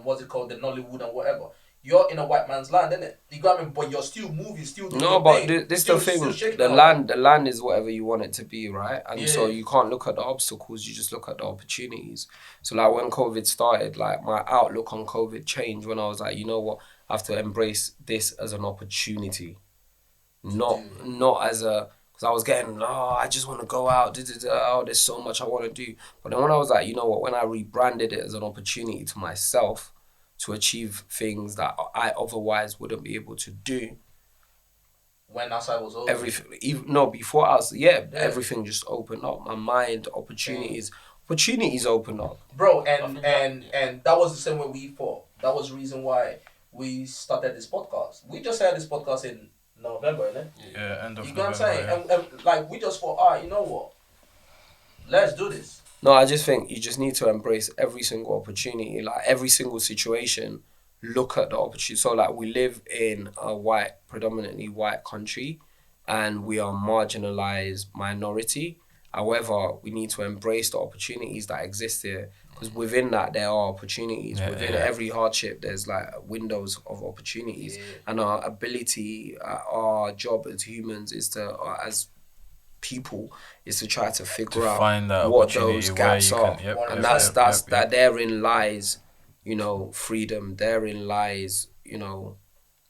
what's it called, the Nollywood and whatever. You're in a white man's land, innit? You got me? But you're still moving, still doing No, but this still, the thing. shaking The on. land is whatever you want it to be, right? And so Yeah. you can't look at the obstacles. You just look at the opportunities. So like when COVID started, like my outlook on COVID changed when I was like, you know what, I have to embrace this as an opportunity, not as a. Because I was getting, I just want to go out. Oh, there's so much I want to do. But then when I was like, you know what, when I rebranded it as an opportunity to myself to achieve things that I otherwise wouldn't be able to do. When outside was over. Before us, everything just opened up. My mind, opportunities opened up. Bro, and that was the same way we thought. That was the reason why we started this podcast. We just had this podcast in November, innit? Yeah, end of You know what I'm saying? November, And like, we just thought, you know what? Let's do this. No, I just think you just need to embrace every single opportunity, like every single situation. Look at the opportunity. So like, we live in a predominantly white country, and we are marginalized minority. However, we need to embrace the opportunities that exist here, because within that there are opportunities. Within every hardship, there's like windows of opportunities, and our ability, our job as humans is to, as people is to try to figure out find that what opportunity those where gaps you are. can- yep, And yep, that's yep, that therein lies, freedom. Therein lies,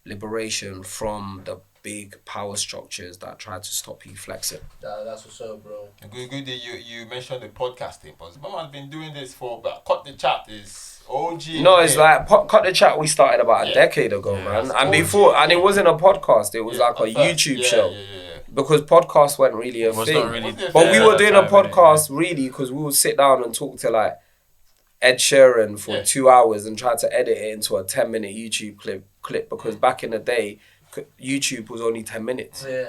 liberation from the big power structures that try to stop you flexing. That's what's up, bro. Good that you mentioned the podcasting, but Mama's been doing this for, but Cut the Chat is OG. No, it's like Cut the Chat. We started about a decade ago, Yeah, man, that's and OG. before, and it wasn't a podcast. It was like a at first. YouTube Yeah, show yeah. because podcasts weren't really a It was thing. not really. But we Yeah, were at doing the a time, innit? podcast really because we would sit down and talk to like Ed Sheeran for 2 hours and try to edit it into a 10-minute YouTube clip because back in the day, YouTube was only 10 minutes. Yeah.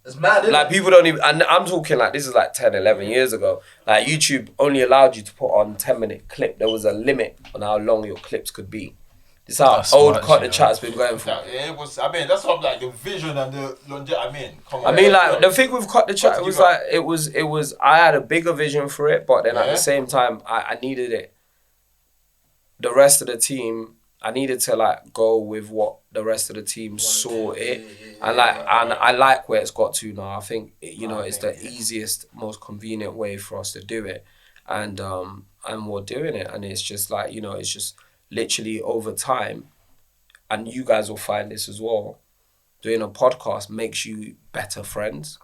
It's mad, isn't Like it? people don't even, and I'm talking like this is like 10, 11 years ago. Like YouTube only allowed you to put on 10-minute clip. There was a limit on how long your clips could be. This is how That's old smart, Cut the you know. Chat's been going for. Yeah, it was. I mean, that's what like the vision and the longevity. Come on. I mean, like the thing with Cut the Chat, What it did was you like it was. I had a bigger vision for it, but then at Yeah. the same time, I needed it. The rest of the team, I needed to like go with what the rest of the team saw it, and I like where it's got to now. I think it's the easiest, most convenient way for us to do it, and we're doing it, and it's just like it's just literally over time, and you guys will find this as well. Doing a podcast makes you better friends.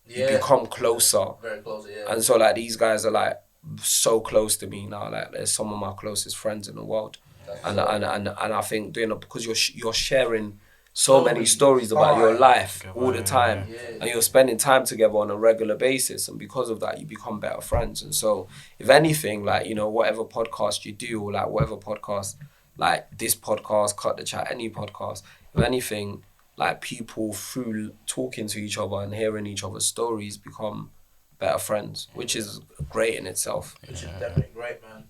You become closer. Very close, yeah. And so like these guys are like so close to me now. Like they're some of my closest friends in the world. And I think doing it because you're sharing so many stories about your life all the time, and you're spending time together on a regular basis, and because of that you become better friends. And so if anything, like whatever podcast you do, or like whatever podcast, like this podcast, Cut the Chat, any podcast, if anything, like people through talking to each other and hearing each other's stories become better friends, which is great in itself. Which is definitely great, man.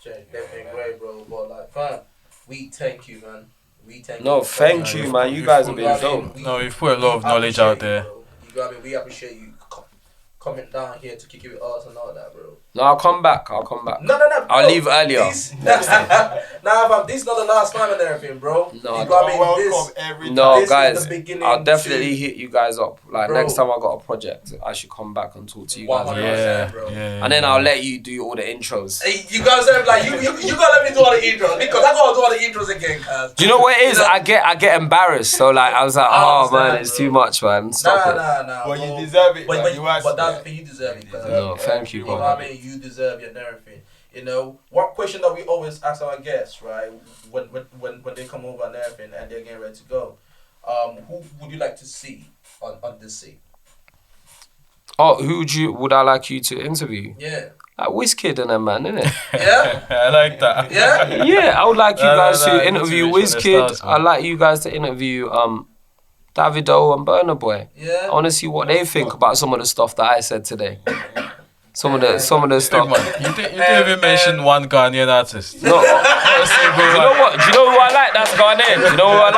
Definitely great, bro. But like, fam, we thank you, man. We thank you. No, thank you, man. You guys have been dope. No, you've put a lot of knowledge out there. You got me. We appreciate you coming down here to kick it with us and all that, bro. No, I'll come back. No. I'll leave earlier. Nah, fam, this is not the last time and everything, bro. No, you got me. Welcome every time. No, This is guys, the beginning I'll definitely to- hit you guys up. Like Bro. next time I got a project, I should come back and talk to you guys. 100%, bro. And then I'll let you do all the intros. Hey, you guys are like you gotta let me do all the intros because I gotta do all the intros again, cuz. Do you know what it is? I get embarrassed. So like I was like, I oh understand, man, it's bro. too much, man. Stop it. Nah. Well, you bro. deserve it, man. But You asked that's for the thing, you deserve it, cuz. No, thank you, You know bro. what I mean? You deserve it and everything. What question that we always ask our guests, right? When they come over and everything and they're getting ready to go, who would you like to see on this seat? Oh, would I like you to interview? Yeah. Like Wizkid and them, man, innit? Yeah? I like that. Yeah? Yeah, I would like you guys to interview motivational Wizkid. styles, man. I'd like you guys to interview Davido and Burna Boy. Yeah? I want to see what they think about some of the stuff that I said today. Some of the Big stuff. man, you didn't even mention one Ghanaian artist. No, do you know what? Do you know who I like? That's Ghanaian. Do you know who I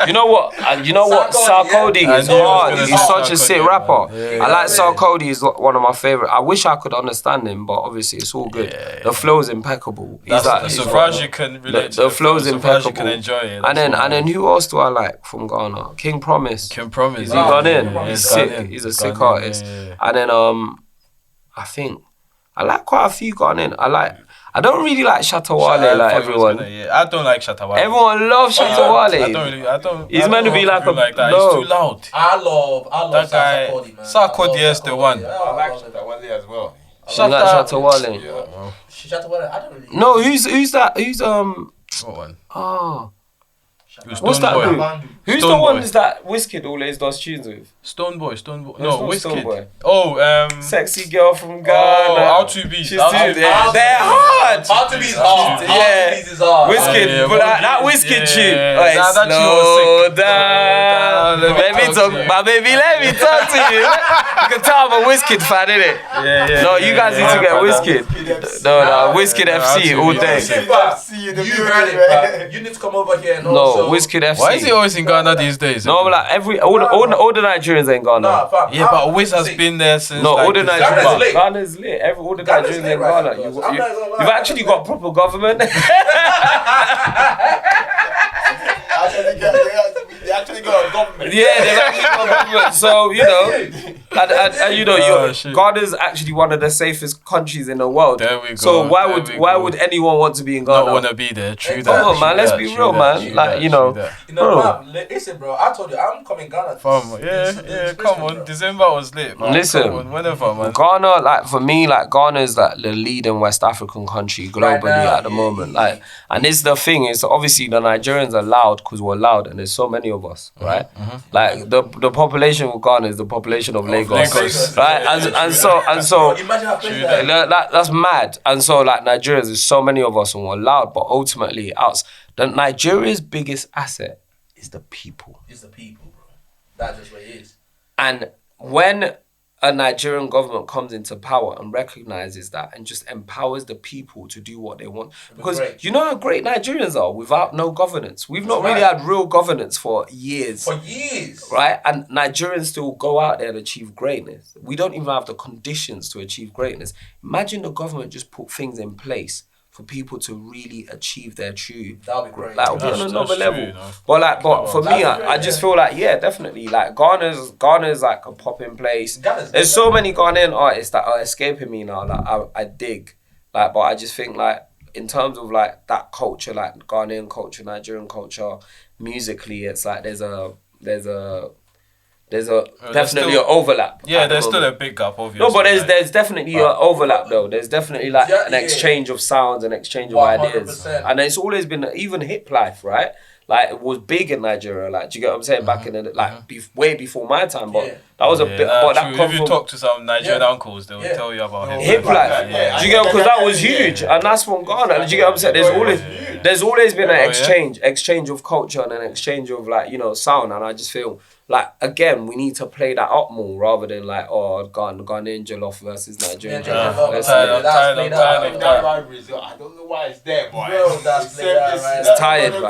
like? You know what? Sarkodie yeah. is I knew he was hard. gonna He's say such a sick Sarkodie, rapper. man. I like Sarkodie. He's one of my favorite. I wish I could understand him, but obviously it's all good. Yeah. The flow's impeccable. So far as you can relate to the flow's so far as you impeccable. can enjoy it. And then who else do I like from Ghana? King Promise. Can promise. Is he Ghanaian? Yeah, He's he's sick. Ghanaian. He's a sick Ghanaian, artist. yeah. And then I think I like quite a few Ghanaian. I don't really like Shatawale like everyone. I don't like Shatawale. Everyone loves Shatawale. I don't. He's I meant to don't be know like people a- like that. no. He's too loud. I love That guy, Sarkodie, man. Sarkodie I love is the one. Yeah, I like love it. that one as well. You like Shatawale? Yeah. Shatawale, I don't really. No, who's that? Who's What one? oh, Who's what's that Stoneboy? dude? Who's Stoneboy. the one that Wizkid always does tunes with? Stoneboy. No, No, it's not Wizkid. Stoneboy. Oh, Sexy girl from Ghana. Oh, R2B. She's R2B. too, they're hard. R2B's hard. Yeah. R2B's is hard. Wizkid, yeah, but but that yeah, Wizkid yeah, tune. yeah, Like, that tune was slow sick. down. Let me Let me talk talk, to you. my baby. Let me talk to you. You can tell I'm a Wizkid fan, innit? Yeah. No, you guys need to get Wizkid. No, Wizkid FC all day. See you in the You building, heard it, man. man. You need to come over here and No, also. Wizkid FC. Why is he always in Ghana these days? No, but like all the Nigerians ain't Ghana. Nah, fam. Yeah, but Wiz has See, been there since. No, like, all the December. Ghana's lit. Ghana's lit. All the Ghana's Nigerians lit in right Ghana. now, You, guys. I'm not gonna lie. you've actually got proper government. They actually got a government. Yeah, they've actually got government. So, And you know, shit. Ghana's actually one of the safest countries in the world. There we go. So why would anyone want to be in Ghana? Not want to be there. True Exactly. that. Come on, man. Let's be real, man. Like, you know. Fam, listen, bro. I told you, I'm coming Ghana. Yeah. Come on. December was lit, man. Listen, come on, whenever, man. Ghana, like for me, like Ghana is like the leading West African country globally now, at the moment. Like, and this is the thing is obviously the Nigerians are loud because we're loud, and there's so many of us, right? Like the population of Ghana is the population of Lagos, right? And so Imagine how crazy that's mad. And so like Nigerians, there's so many of us and we're loud, but ultimately, Nigeria's biggest asset is the people. It's the people, bro. That's just what it is. And when a Nigerian government comes into power and recognizes that and just empowers the people to do what they want. Because you know how great Nigerians are without no governance. We've not really had real governance for years. Right? And Nigerians still go out there and achieve greatness. We don't even have the conditions to achieve greatness. Imagine the government just put things in place for people to really achieve their true. That'll be great. Like, on another level. True, you know. But for me, I just feel like, yeah, definitely. Like, Ghana's like a popping place. There's so many Ghanaian artists that are escaping me now. Like, I dig. Like, but I just think, like, in terms of, like, that culture, like, Ghanaian culture, Nigerian culture, musically, it's like there's definitely an overlap. Yeah, there's still a big gap, obviously. No, but there's definitely an overlap though. There's definitely like an exchange of sounds, an exchange of ideas. And it's always been, even hip life, right? Like it was big in Nigeria. Like, do you get what I'm saying? Back in the way before my time, but that was a bit. But that if you talk to some Nigerian uncles, they will tell you about hip life. Do you get? Because that was huge, and that's from Ghana. Do you get what I'm saying? There's always been an exchange of culture and an exchange of like, you know, sound, and I just feel like, again, we need to play that up more rather than like, Ghanaian jollof versus Nigerian jollof. I don't know why it's there, boy. Bro, that's played out, right? It's tired, man.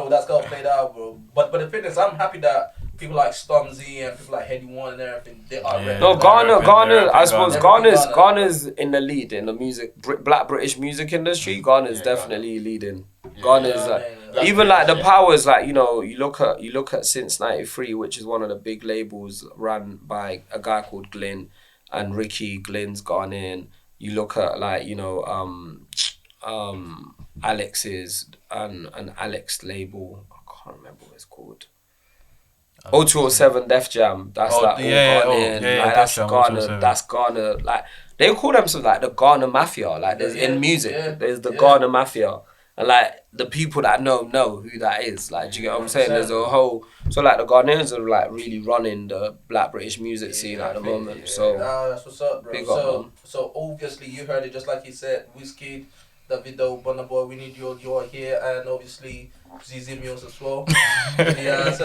That's got played out, bro. But the thing is, I'm happy that people like Stormzy and people like Heady One and everything, they are ready. No, Ghana, I suppose Ghana's in the lead in the music, Black British music industry. Ghana's definitely leading. Ghana's even like the powers, like, you know, you look at Since '93, which is one of the big labels run by a guy called Glyn, and Ricky Glyn's Ghanaian. You look at like, you know, Alex's and Alex label. I can't remember what it's called. 0207 Def Jam. That's all Ghanaian. That's Ghana. That's Ghana. Like, they call themselves like the Ghana Mafia. Like, there's in music, there's the Ghana Mafia. And like the people that know who that is. Like, do you get what I'm saying? There's a whole, so like the Ghanaians are like really running the Black British music scene at the moment. So that's what's up, bro. So obviously you heard it, just like he said, Whiskey, Davido, Burna Boy, we need you're here, and obviously ZZ Mills as well. Yeah, so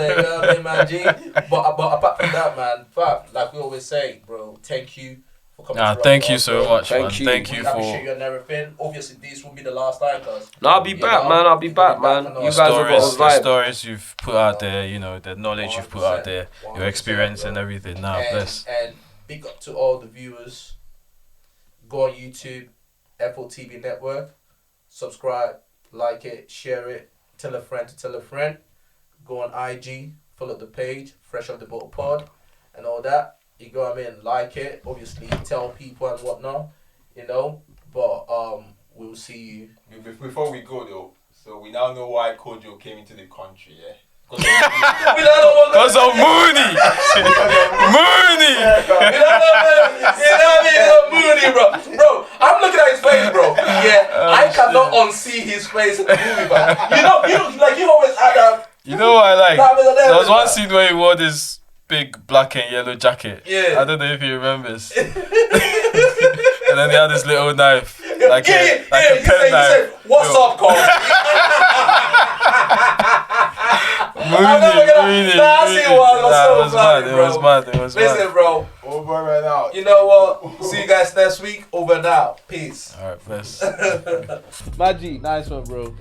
man, G. But apart from that, man, like we always say, bro, thank you. Thank you so much, man. Thank you for appreciate you and everything. Obviously, this will be the last time, cause I'll be back, man. You guys have got a vibe. The stories you've put out there, you know, the knowledge you've put out there, your experience and everything. Bless. And big up to all the viewers. Go on YouTube, Apple TV Network, subscribe, like it, share it, tell a friend to tell a friend. Go on IG, follow the page, Fresh Off the Boat Pod, and all that. You go, I mean, like it, obviously tell people and whatnot, you know, but we'll see you. Before we go though, so we now know why Kojo came into the country, yeah? Because of Moony! Moony! Moony, bro. Bro, I'm looking at his face, bro. Yeah, I cannot unsee his face in the movie, but you know, like you always add up. You know what I like? There was one scene where he wore this big black and yellow jacket. Yeah. I don't know if he remembers. And then he had this little knife. Like a pen knife. Said, what's up, Cole? Moony. It was mad. Listen, bro. Over and out. You know what? See you guys next week. Over and out. Peace. Alright, bless. Magic. Nice one, bro.